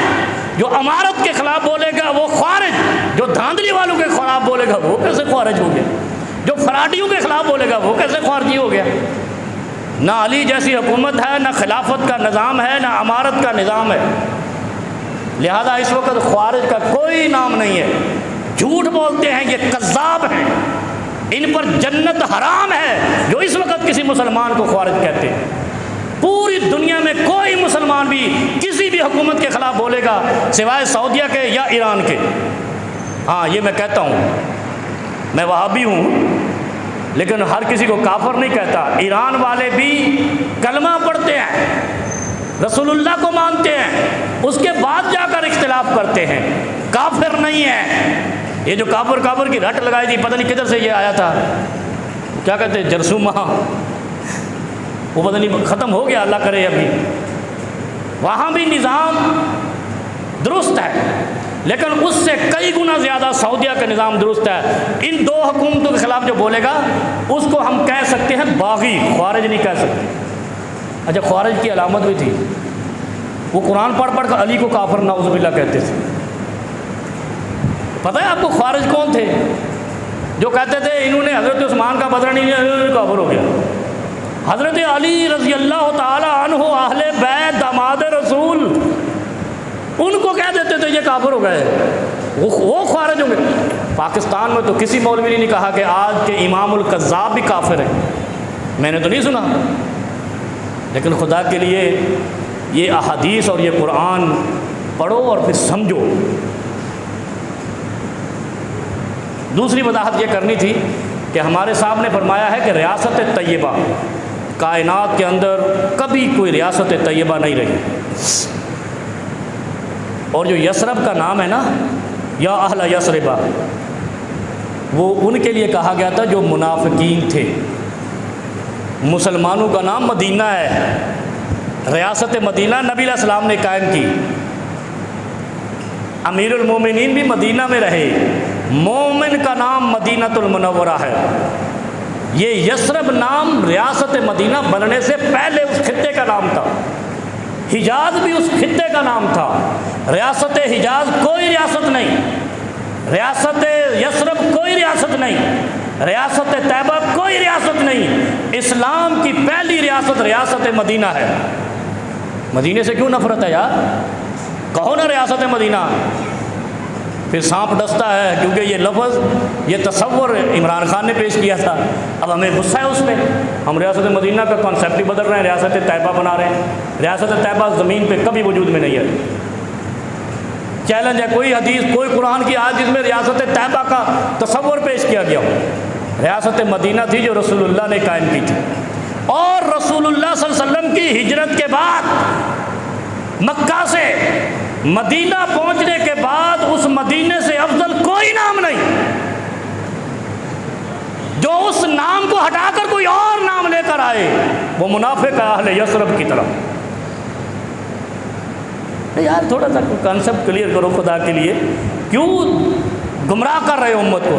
جو امارت کے خلاف بولے گا وہ خوارج، جو دھاندلی والوں کے خلاف بولے گا وہ کیسے خوارج ہو گیا؟ جو فراڈیوں کے خلاف بولے گا وہ کیسے خوارجی ہو گیا؟ نہ علی جیسی حکومت ہے، نہ خلافت کا نظام ہے، نہ امارت کا نظام ہے۔ لہذا اس وقت خوارج کا کوئی نام نہیں ہے۔ جھوٹ بولتے ہیں، یہ کذاب ہیں، ان پر جنت حرام ہے جو اس وقت کسی مسلمان کو خوارج کہتے ہیں۔ پوری دنیا میں کوئی مسلمان بھی کسی بھی حکومت کے خلاف بولے گا سوائے سعودیہ کے یا ایران کے۔ ہاں یہ میں کہتا ہوں، میں وہابی ہوں لیکن ہر کسی کو کافر نہیں کہتا۔ ایران والے بھی کلمہ پڑھتے ہیں، رسول اللہ کو مانتے ہیں، اس کے بعد جا کر اختلاف کرتے ہیں، کافر نہیں ہے۔ یہ جو کافر کی رٹ لگائی تھی، پتہ نہیں کدھر سے یہ آیا تھا، کیا کہتے ہیں جرثومہ، وہ پتہ نہیں ختم ہو گیا، اللہ کرے ابھی۔ وہاں بھی نظام درست ہے لیکن اس سے کئی گنا زیادہ سعودیہ کا نظام درست ہے۔ ان 2 حکومتوں کے خلاف جو بولے گا اس کو ہم کہہ سکتے ہیں باغی، خوارج نہیں کہہ سکتے۔ اچھا خوارج کی علامت بھی تھی، وہ قرآن پڑھ کر علی کو کافر نعوذ باللہ کہتے تھے۔ پتہ ہے آپ کو خوارج کون تھے؟ جو کہتے تھے انہوں نے حضرت عثمان کا بدلہ نہیں لیا، کافر ہو گیا۔ حضرت علی رضی اللہ تعالی عنہ اہل بیت داماد رسول، ان کو کہہ دیتے تھے یہ کافر ہو گئے، وہ خوارج ہوں گے۔ پاکستان میں تو کسی مولوی نے کہا کہ آج کے امام الکذاب بھی کافر ہیں، میں نے تو نہیں سنا۔ لیکن خدا کے لیے یہ احادیث اور یہ قرآن پڑھو اور پھر سمجھو۔ دوسری وضاحت یہ کرنی تھی کہ ہمارے صاحب نے فرمایا ہے کہ ریاست طیبہ کائنات کے اندر کبھی کوئی ریاست طیبہ نہیں رہی۔ اور جو یثرب کا نام ہے نا، یا اہل یثربہ، وہ ان کے لیے کہا گیا تھا جو منافقین تھے۔ مسلمانوں کا نام مدینہ ہے، ریاست مدینہ نبی علیہ السلام نے قائم کی، امیر المومنین بھی مدینہ میں رہے، مومن کا نام مدینۃ المنورہ ہے۔ یہ یثرب نام ریاست مدینہ بننے سے پہلے اس خطے کا نام تھا، حجاز بھی اس خطے کا نام تھا۔ ریاست حجاز کوئی ریاست نہیں، ریاست یثرب کوئی ریاست نہیں، ریاست طیبہ کوئی ریاست نہیں، اسلام کی پہلی ریاست ریاست مدینہ ہے۔ مدینے سے کیوں نفرت ہے یار؟ کہو نا ریاست مدینہ، پھر سانپ ڈستا ہے، کیونکہ یہ لفظ، یہ تصور عمران خان نے پیش کیا تھا، اب ہمیں غصہ ہے اس پہ، ہم ریاست مدینہ کا کانسیپٹ ہی بدل رہے ہیں، ریاست طیبہ بنا رہے ہیں۔ ریاست طیبہ زمین پہ کبھی وجود میں نہیں ہے۔ چیلنج ہے کوئی حدیث، کوئی قرآن کی آیت جس میں ریاست طیبہ کا تصور پیش کیا گیا ہو۔ ریاست مدینہ تھی جو رسول اللہ نے قائم کی تھی، اور رسول اللہ صلی اللہ علیہ وسلم کی ہجرت کے بعد مکہ سے مدینہ پہنچنے کے بعد اس مدینے سے افضل کوئی نام نہیں جو اس نام کو ہٹا کر کوئی اور نام لے کر آئے، وہ منافق ہے اہل یثرب کی طرف۔ یار تھوڑا سا کانسیپٹ کلیئر کرو خدا کے لیے، کیوں گمراہ کر رہے ہو امت کو؟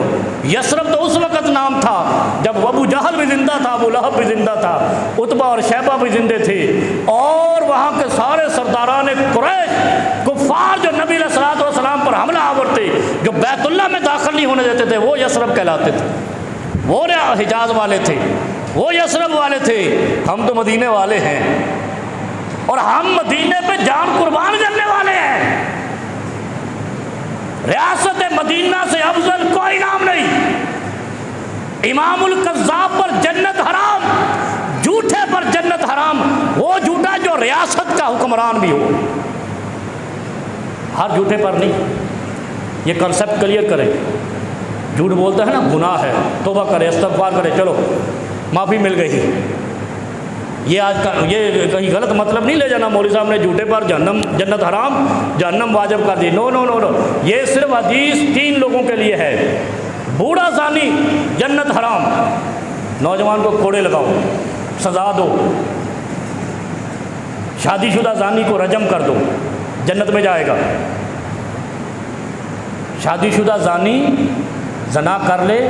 یثرب تو اس وقت نام تھا جب ابو جہل بھی زندہ تھا، ابو لہب بھی زندہ تھا، عتبہ اور شیبہ بھی زندے تھے، اور وہاں کے سارے سرداران قریش کفار جو نبی علیہ الصلوۃ والسلام پر حملہ آور تھے، جو بیت اللہ میں داخل نہیں ہونے دیتے تھے، وہ یثرب کہلاتے تھے، وہ حجاز والے تھے، وہ یثرب والے تھے۔ ہم تو مدینے والے ہیں، اور ہم مدینے پہ جان قربان کرنے والے ہیں۔ ریاست مدینہ سے افضل کوئی نام نہیں۔ امام القذاب پر جنت حرام، جھوٹے پر جنت حرام، وہ جھوٹا جو ریاست کا حکمران بھی ہو، ہر جھوٹے پر نہیں۔ یہ کنسیپٹ کلیئر کریں، جھوٹ بولتا ہے نا گناہ ہے، توبہ کرے، استغفار کرے، چلو معافی مل گئی۔ یہ آج کا یہ کہیں غلط مطلب نہیں لے جانا مولوی صاحب نے جھوٹے پر جہنم، جنت حرام، جہنم واجب کر دی، نو نو نو نو، یہ صرف حدیث 3 لوگوں کے لیے ہے۔ بوڑھا زانی جنت حرام، نوجوان کو کوڑے لگاؤ، سزا دو، شادی شدہ زانی کو رجم کر دو، جنت میں جائے گا۔ شادی شدہ زانی زنا کر لے،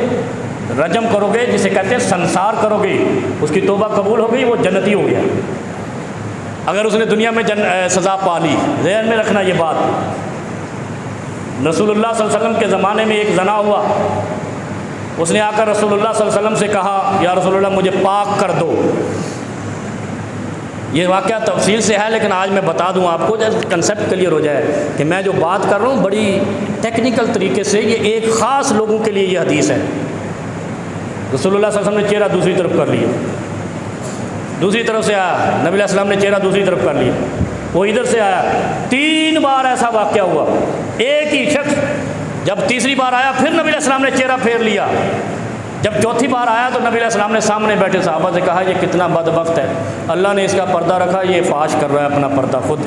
رجم کرو گے، جسے کہتے ہیں سنسار کرو گے، اس کی توبہ قبول ہو گئی، وہ جنتی ہو گیا۔ اگر اس نے دنیا میں سزا پا لی، ذہن میں رکھنا یہ بات۔ رسول اللہ صلی اللہ علیہ وسلم کے زمانے میں ایک زنا ہوا، اس نے آ کر رسول اللہ صلی اللہ علیہ وسلم سے کہا یا رسول اللہ مجھے پاک کر دو۔ یہ واقعہ تفصیل سے ہے، لیکن آج میں بتا دوں آپ کو، جیسے کنسیپٹ کلیئر ہو جائے کہ میں جو بات کر رہا ہوں بڑی ٹیکنیکل طریقے سے، یہ ایک خاص لوگوں کے لیے یہ حدیث ہے۔ رسول اللہ صلی اللہ علیہ وسلم نے چہرہ دوسری طرف کر لیا، دوسری طرف سے آیا، نبی علیہ السلام نے چہرہ دوسری طرف کر لیا، وہ ادھر سے آیا، 3 بار ایسا واقعہ ہوا۔ ایک ہی شخص جب تیسری بار آیا، پھر نبی علیہ السلام نے چہرہ پھیر لیا۔ جب چوتھی بار آیا تو نبی علیہ السلام نے سامنے بیٹھے صحابہ سے کہا یہ کتنا بدبخت ہے، اللہ نے اس کا پردہ رکھا، یہ فاش کر رہا ہے اپنا پردہ خود۔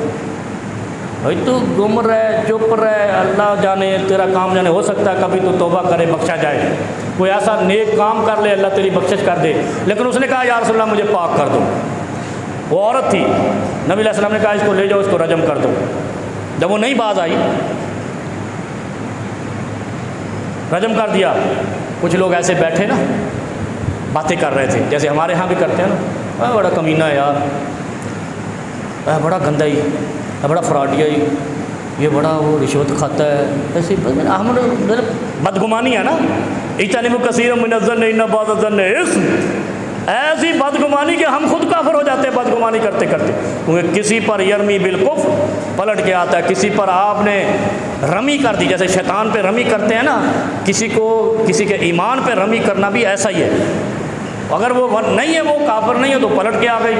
بھائی تو گم رہے، چپ رہے، اللہ جانے تیرا کام جانے، ہو سکتا ہے کبھی تو توبہ کرے، بخشا جائے، کوئی ایسا نیک کام کر لے اللہ تیری بخشش کر دے۔ لیکن اس نے کہا یا رسول اللہ مجھے پاک کر دو۔ وہ عورت تھی، نبی علیہ السلام نے کہا اس کو لے جاؤ، اس کو رجم کر دو۔ جب وہ نہیں باز آئی، رجم کر دیا۔ کچھ لوگ ایسے بیٹھے نا باتیں کر رہے تھے، جیسے ہمارے ہاں بھی کرتے ہیں نا، بڑا کمینہ ہے یار، بڑا گندا ہی، بڑا فراڈیا ہی، یہ بڑا وہ رشوت کھاتا ہے، ایسے ہم بدگمانی ہے نا، اجتنبوا کثیرا من الظن ان بعض الظن اثم، ایسی بدگمانی کہ ہم خود کافر ہو جاتے ہیں بدگمانی کرتے کرتے، کیونکہ کسی پر یرمی بالکفر پلٹ کے آتا ہے، کسی پر آپ نے رمی کر دی، جیسے شیطان پہ رمی کرتے ہیں نا، کسی کو کسی کے ایمان پہ رمی کرنا بھی ایسا ہی ہے، اگر وہ نہیں ہے، وہ کافر نہیں ہے تو پلٹ کے آ گئی،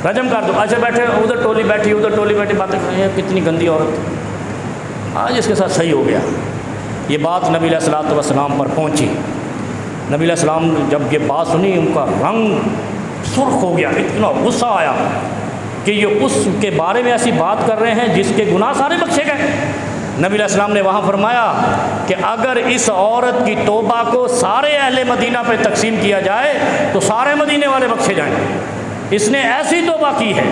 رجم کر دو۔ ایسے بیٹھے، ادھر ٹولی بیٹھی، ادھر ٹولی بیٹھی، باتیں کر رہی ہیں، کتنی گندی عورت، آج اس کے ساتھ صحیح ہو گیا۔ یہ بات نبی علیہ الصلوۃ والسلام پر پہنچی، نبی علیہ السلام نے جب یہ بات سنی ان کا رنگ سرخ ہو گیا، اتنا غصہ آیا کہ یہ اس کے بارے میں ایسی بات کر رہے ہیں جس کے گناہ سارے بخشے گئے۔ نبی علیہ السلام نے وہاں فرمایا کہ اگر اس عورت کی توبہ کو سارے اہل مدینہ پہ تقسیم کیا جائے تو سارے مدینے والے بخشے جائیں۔ اس نے ایسی توبہ کی ہے،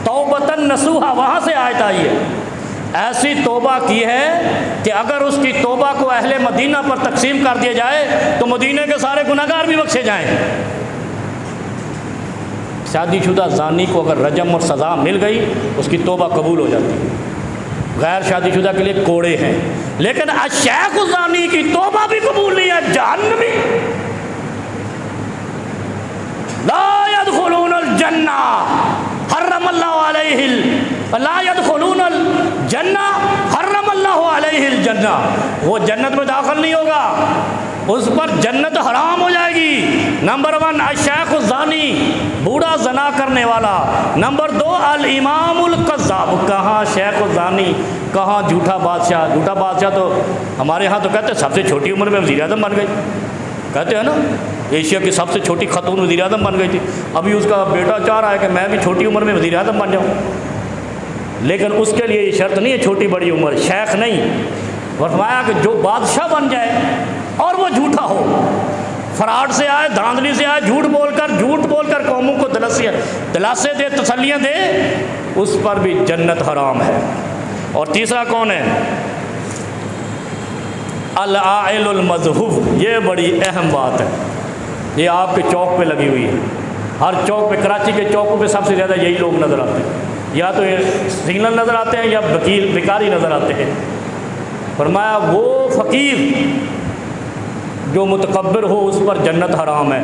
توبۃ نصوحا، وہاں سے آیت آئی ہے، ایسی توبہ کی ہے کہ اگر اس کی توبہ کو اہل مدینہ پر تقسیم کر دیا جائے تو مدینے کے سارے گناہگار بھی بخشے جائیں۔ شادی شدہ زانی کو اگر رجم اور سزا مل گئی اس کی توبہ قبول ہو جاتی ہے، غیر شادی شدہ کے لیے کوڑے ہیں، لیکن الشیخ الزانی کی توبہ بھی قبول نہیں ہے، جہنمی، لا يدخلون الجنہ حرم اللہ علیہ لا يدخلون الجنہ حرم اللہ علیہ الجنہ، وہ جنت میں داخل نہیں ہوگا، اس پر جنت حرام ہو جائے گی۔ نمبر 1 الشیخ الزانی، بوڑھا زنا کرنے والا۔ نمبر 2 الامام الکذاب، کہاں شیخ الزانی، کہاں جھوٹا بادشاہ۔ جھوٹا بادشاہ تو ہمارے ہاں تو کہتے ہیں سب سے چھوٹی عمر میں وزیر اعظم بن گئی، کہتے ہیں نا ایشیا کی سب سے چھوٹی خاتون وزیر اعظم بن گئی تھی، ابھی اس کا بیٹا چاہ رہا ہے کہ میں بھی چھوٹی عمر میں وزیر اعظم بن جاؤں، لیکن اس کے لیے یہ شرط نہیں ہے چھوٹی بڑی عمر، شیخ نہیں۔ فرمایا کہ جو بادشاہ بن جائے اور وہ جھوٹا ہو، فراڈ سے آئے، دھاندلی سے آئے، جھوٹ بول کر قوموں کو دلاسے دے، تسلیاں دے، اس پر بھی جنت حرام ہے۔ اور تیسرا کون ہے؟ العائل المذہوب، یہ بڑی اہم بات ہے، یہ آپ کے چوک پہ لگی ہوئی ہے، ہر چوک پہ، کراچی کے چوکوں پہ سب سے زیادہ یہی لوگ نظر آتے ہیں، یا تو یہ سگنل نظر آتے ہیں یا بھکاری نظر آتے ہیں۔ فرمایا وہ فقیر جو متکبر ہو اس پر جنت حرام ہے۔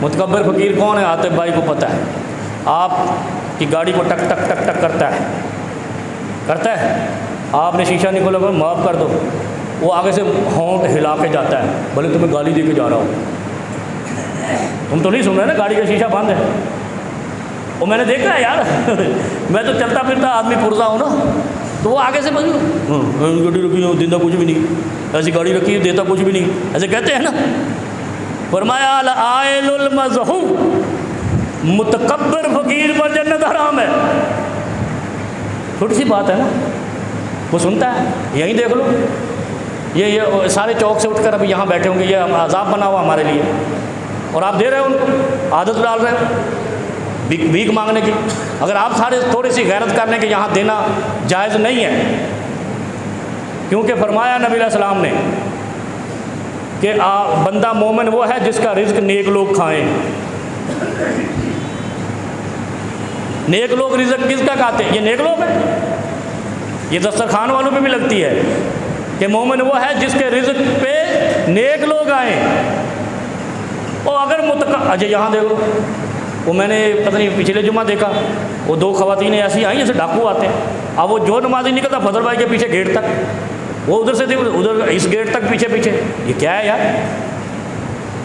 متکبر فقیر کون ہے؟ عاطف بھائی کو پتہ ہے، آپ کی گاڑی کو ٹک ٹک ٹک ٹک کرتا ہے، آپ نے شیشہ نہیں کھولا، معاف کر دو، وہ آگے سے ہونٹ ہلا کے جاتا ہے، بھلے تمہیں گالی دے کے جا رہا ہو، تم تو نہیں سن رہے نا گاڑی کا شیشہ بند ہے۔ وہ میں نے دیکھا ہے یار، میں تو چلتا پھرتا آدمی پرزا ہوں نا، تو وہ آگے سے گاڑی رکھی ہے دیتا کچھ بھی نہیں، ایسی گاڑی رکھی ہے دیتا کچھ بھی نہیں، ایسے کہتے ہیں نا۔ فرمایا العائل المذہوب، متکبر فقیر پر جنت حرام ہے۔ چھوٹی سی بات ہے نا، وہ سنتا ہے، یہیں دیکھ لو، یہ سارے چوک سے اٹھ کر ابھی یہاں بیٹھے ہوں گے، یہ عذاب بنا ہوا ہمارے لیے، اور آپ دے رہے ہو ان کو، عادت ڈال رہے ہیں بھیک مانگنے کی۔ اگر آپ سارے تھوڑی سی غیرت کرنے کے یہاں دینا جائز نہیں ہے، کیونکہ فرمایا نبی علیہ السلام نے کہ بندہ مومن وہ ہے جس کا رزق نیک لوگ کھائیں۔ نیک لوگ رزق کس کا کھاتے ہیں؟ یہ نیک لوگ ہیں، یہ دسترخوان والوں پہ بھی لگتی ہے کہ مومن وہ ہے جس کے رزق پہ نیک لوگ آئیں۔ اور اگر اچھا یہاں دیکھو، وہ میں نے پتہ نہیں پچھلے جمعہ دیکھا، وہ 2 خواتین ایسی آئیں جیسے ڈاکو آتے ہیں، اب وہ جو نمازی نکلتا فضل بھائی کے پیچھے گیٹ تک، وہ ادھر سے ادھر اس گیٹ تک پیچھے، یہ کیا ہے یار؟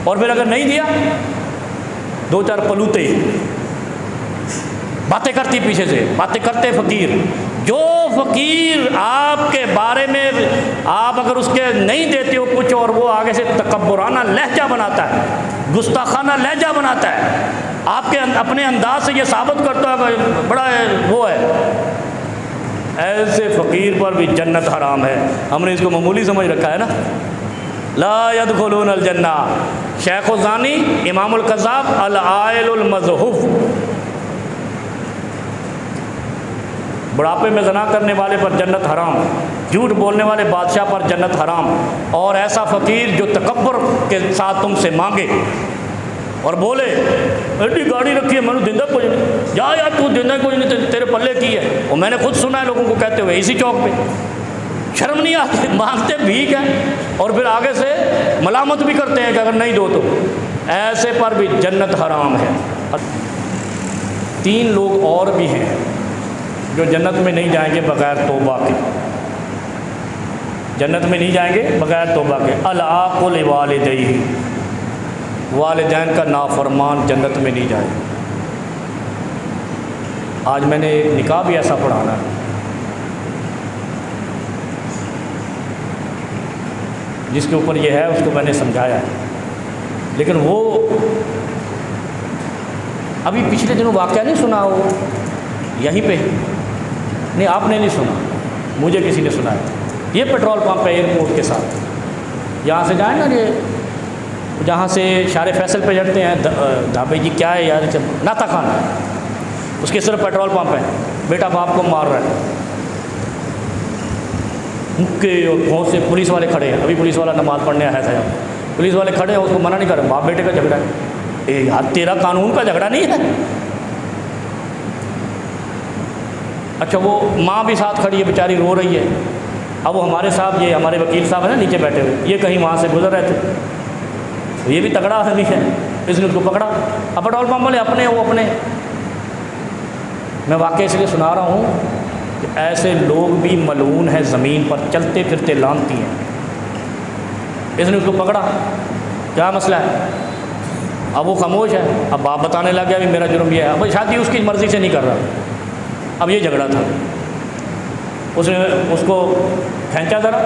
اور پھر اگر نہیں دیا 2-4 پلوتے باتیں کرتی پیچھے سے، باتیں کرتے فقیر۔ جو فقیر آپ کے بارے میں آپ اگر اس کے نہیں دیتے ہو کچھ اور وہ آگے سے تکبرانہ لہجہ بناتا ہے، گستاخانہ لہجہ بناتا ہے، آپ کے اپنے انداز سے یہ ثابت کرتا ہے کہ بڑا وہ ہے، ایسے فقیر پر بھی جنت حرام ہے۔ ہم نے اس کو معمولی سمجھ رکھا ہے نا۔ لا يدخلون الجنہ، شیخ الزانی، امام الکذاب، العائل المذہوب، بڑھاپے میں زنا کرنے والے پر جنت حرام، جھوٹ بولنے والے بادشاہ پر جنت حرام، اور ایسا فقیر جو تکبر کے ساتھ تم سے مانگے اور بولے ایڈی گاڑی رکھی ہے میں نے دینا کچھ نہیں، جا یار تو دینا کچھ نہیں، تیرے پلے کی ہے۔ اور میں نے خود سنا ہے لوگوں کو کہتے ہوئے اسی چوک پہ، شرم نہیں آتی، مانگتے بھیک ہے اور پھر آگے سے ملامت بھی کرتے ہیں کہ اگر نہیں دو تو، ایسے پر بھی جنت حرام ہے۔ 3 لوگ اور بھی ہیں جو جنت میں نہیں جائیں گے بغیر توبہ کے، جنت میں نہیں جائیں گے بغیر توبہ کے۔ العاق لوالدیہ، والدین کا نافرمان جنت میں نہیں جائے۔ آج میں نے ایک نکاح بھی ایسا پڑھانا ہے جس کے اوپر یہ ہے، اس کو میں نے سمجھایا ہے، لیکن وہ ابھی پچھلے دنوں واقعہ نہیں سنا ہو یہیں پہ نہیں، آپ نے نہیں سنا، مجھے کسی نے سنایا تھا۔ یہ پیٹرول پمپ ہے ایئرپورٹ کے ساتھ، یہاں سے جائیں نا، یہ جہاں سے شار فیصل پہ چڑھتے ہیں ڈھابے، جی کیا ہے یار، ناتا خان، اس کے صرف پیٹرول پمپ ہے، بیٹا باپ کو مار رہا ہے، مکے اور بہت سے پولیس والے کھڑے ہیں، ابھی پولیس والا نماز پڑھنے آیا تھا، پولیس والے کھڑے ہیں، اس کو منع نہیں کر رہے، باپ بیٹے کا جھگڑا ہے، اے یار تیرا قانون کا جھگڑا نہیں ہے۔ اچھا وہ ماں بھی ساتھ کھڑی ہے، بیچاری رو رہی ہے، اب وہ ہمارے صاحب، یہ ہمارے وکیل صاحب ہیں نا نیچے بیٹھے ہوئے، یہ کہیں وہاں سے گزر رہے تھے، یہ بھی تگڑا آدمی ہے، اس نے اس کو پکڑا، اب پیٹرول پمپ والے اپنے وہ اپنے، میں واقعہ اس لیے سنا رہا ہوں کہ ایسے لوگ بھی ملعون ہیں، زمین پر چلتے پھرتے لانتی ہیں۔ اس نے اس کو پکڑا، کیا مسئلہ ہے؟ اب وہ خاموش ہے، اب باپ بتانے لگ گیا بھی میرا جرم یہ ہے، اب شادی اس کی مرضی سے نہیں کر رہا، اب یہ جھگڑا تھا، اس نے اس کو کھینچا ذرا،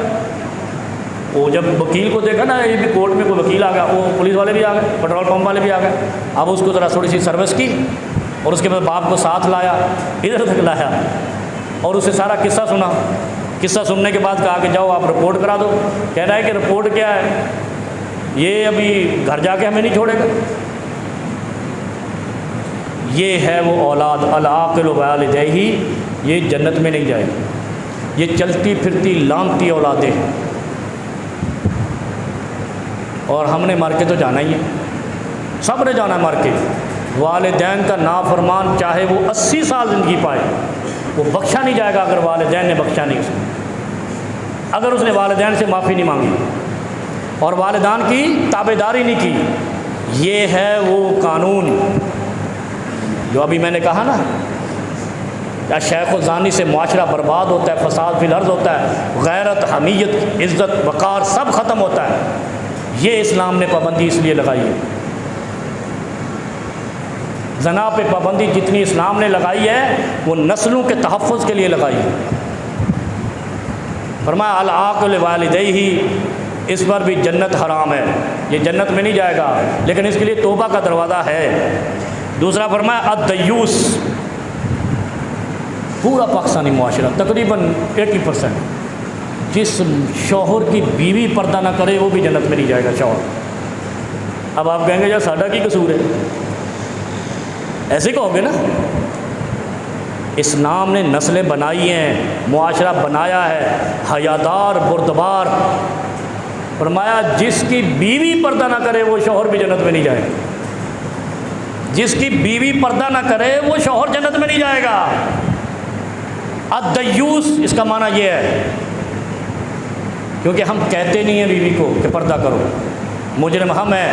وہ جب وکیل کو دیکھا نا، یہ بھی کورٹ میں کوئی وکیل آ گیا، وہ پولیس والے بھی آ گئے، پیٹرول پمپ والے بھی آ گئے، اب اس کو ذرا تھوڑی سی سروس کی، اور اس کے بعد باپ کو ساتھ لایا، ادھر تک لایا، اور اسے سارا قصہ سنا۔ قصہ سننے کے بعد کہا کہ جاؤ آپ رپورٹ کرا دو۔ کہہ رہا ہے کہ رپورٹ کیا ہے، یہ ابھی گھر جا کے ہمیں نہیں چھوڑے گا۔ یہ ہے وہ اولاد العاقل والدیہ، یہ جنت میں نہیں جائے گی، یہ چلتی پھرتی لانتی اولادیں ہیں، اور ہم نے مر کے تو جانا ہی ہے، سب نے جانا ہے مر کے۔ والدین کا نافرمان چاہے وہ 80 سال زندگی پائے، وہ بخشا نہیں جائے گا اگر والدین نے بخشا نہیں اس کو، اگر اس نے والدین سے معافی نہیں مانگی اور والدین کی تابعداری نہیں کی۔ یہ ہے وہ قانون جو ابھی میں نے کہا نا، یا شیخ و زانی سے معاشرہ برباد ہوتا ہے، فساد فی الارض ہوتا ہے، غیرت، حمیت، عزت، وقار سب ختم ہوتا ہے۔ یہ اسلام نے پابندی اس لیے لگائی ہے، زنا پہ پابندی جتنی اسلام نے لگائی ہے وہ نسلوں کے تحفظ کے لیے لگائی ہے۔ فرمایا العاقل والدیہ، اس پر بھی جنت حرام ہے، یہ جنت میں نہیں جائے گا، لیکن اس کے لیے توبہ کا دروازہ ہے۔ دوسرا فرمایا الدیوس، پورا پاکستانی معاشرہ تقریباً 80%، جس شوہر کی بیوی پردہ نہ کرے وہ بھی جنت میں نہیں جائے گا شوہر۔ اب آپ کہیں گے یار ساڈا کی قصور ہے، ایسے کہو گے نا، اسلام نے نسلیں بنائی ہیں، معاشرہ بنایا ہے حیادار بردبار۔ فرمایا جس کی بیوی پردہ نہ کرے وہ شوہر بھی جنت میں نہیں جائے گا، جس کی بیوی پردہ نہ کرے وہ شوہر جنت میں نہیں جائے گا۔ الدیوس اس کا معنی یہ ہے، کیونکہ ہم کہتے نہیں ہیں بیوی کو کہ پردہ کرو، مجرم ہم ہیں،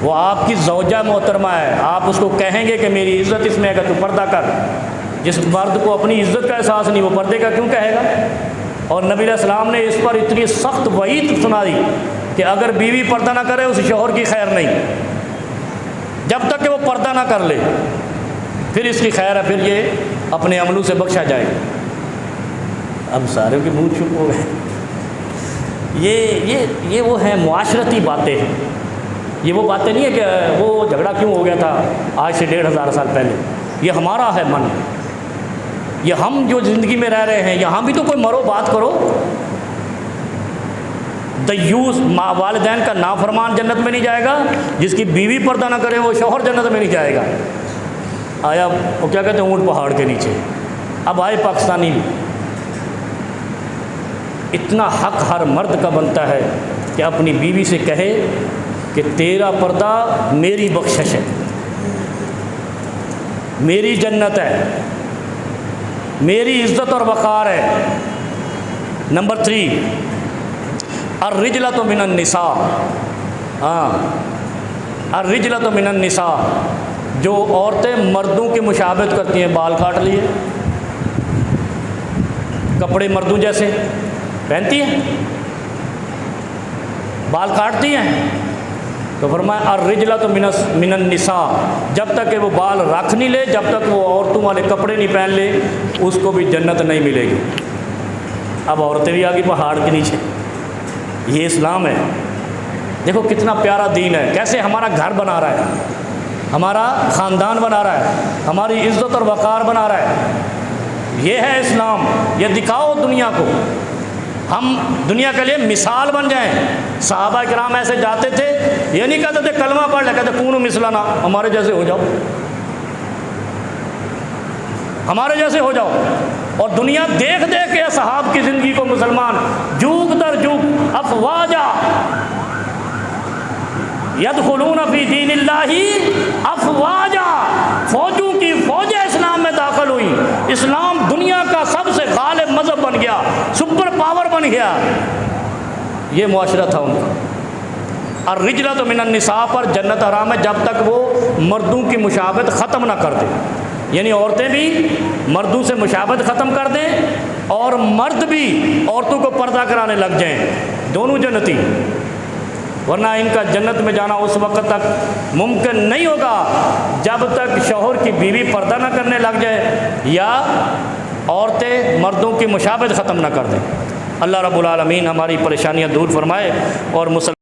وہ آپ کی زوجہ محترمہ ہے، آپ اس کو کہیں گے کہ میری عزت اس میں ہے کہ تو پردہ کر۔ جس مرد کو اپنی عزت کا احساس نہیں وہ پردے کا کیوں کہے گا؟ اور نبی علیہ السلام نے اس پر اتنی سخت وعید سنا دی کہ اگر بیوی پردہ نہ کرے اس شوہر کی خیر نہیں، جب تک کہ وہ پردہ نہ کر لے پھر اس کی خیر ہے، پھر یہ اپنے عملوں سے بخشا جائے گا۔ اب سارے کے منہ چپ ہو گئے۔ یہ وہ ہیں معاشرتی باتیں ہیں، یہ وہ باتیں نہیں ہے کہ وہ جھگڑا کیوں ہو گیا تھا آج سے 1500 سال پہلے، یہ ہمارا ہے من، یہ ہم جو زندگی میں رہ رہے ہیں یہاں بھی تو کوئی مرو بات کرو۔ دیوس، والدین کا نافرمان جنت میں نہیں جائے گا، جس کی بیوی پردہ نہ کرے وہ شوہر جنت میں نہیں جائے گا۔ آیا وہ کیا کہتے ہیں اونٹ پہاڑ کے نیچے۔ اب آئے پاکستانی، اتنا حق ہر مرد کا بنتا ہے کہ اپنی بیوی سے کہے کہ تیرا پردہ میری بخشش ہے، میری جنت ہے، میری عزت اور وقار ہے۔ نمبر 3 الرجلۃ من النساء، الرجلۃ من النساء، جو عورتیں مردوں کی مشابہت کرتی ہیں، بال کاٹ لیے، کپڑے مردوں جیسے پہنتی ہیں، بال کاٹتی ہیں، تو فرمایا الرجلۃ من النساء، جب تک کہ وہ بال رکھ نہیں لے، جب تک وہ عورتوں والے کپڑے نہیں پہن لے اس کو بھی جنت نہیں ملے گی۔ اب عورتیں بھی آگے پہاڑ کے نیچے، یہ اسلام ہے۔ دیکھو کتنا پیارا دین ہے، کیسے ہمارا گھر بنا رہا ہے۔ ہمارا خاندان بنا رہا ہے، ہماری عزت اور وقار بنا رہا ہے۔ یہ ہے اسلام، یہ دکھاؤ دنیا کو، ہم دنیا کے لیے مثال بن جائیں۔ صحابہ کرام ایسے جاتے تھے، یہ نہیں کہتے تھے کلمہ پڑھ لے، کہتے کونوا مثلنا، ہمارے جیسے ہو جاؤ، ہمارے جیسے ہو جاؤ۔ اور دنیا دیکھ دیکھ کے اصحاب کی زندگی کو مسلمان جوگ در جوگ افواجا یدخلون فی دین اللہ افواجا، فوجوں کی فوجیں اسلام میں داخل ہوئی، اسلام دنیا کا سب سے غالب مذہب بن گیا، سپر پاور بن گیا۔ یہ معاشرہ تھا ان کا۔ الرجلۃ من النساء پر جنت حرام ہے جب تک وہ مردوں کی مشابہت ختم نہ کر دیں، یعنی عورتیں بھی مردوں سے مشابہت ختم کر دیں اور مرد بھی عورتوں کو پردہ کرانے لگ جائیں، دونوں جنتی۔ ورنہ ان کا جنت میں جانا اس وقت تک ممکن نہیں ہوگا جب تک شوہر کی بیوی پردہ نہ کرنے لگ جائے یا عورتیں مردوں کی مشابہت ختم نہ کر دیں۔ اللہ رب العالمین ہماری پریشانیاں دور فرمائے اور مسلمان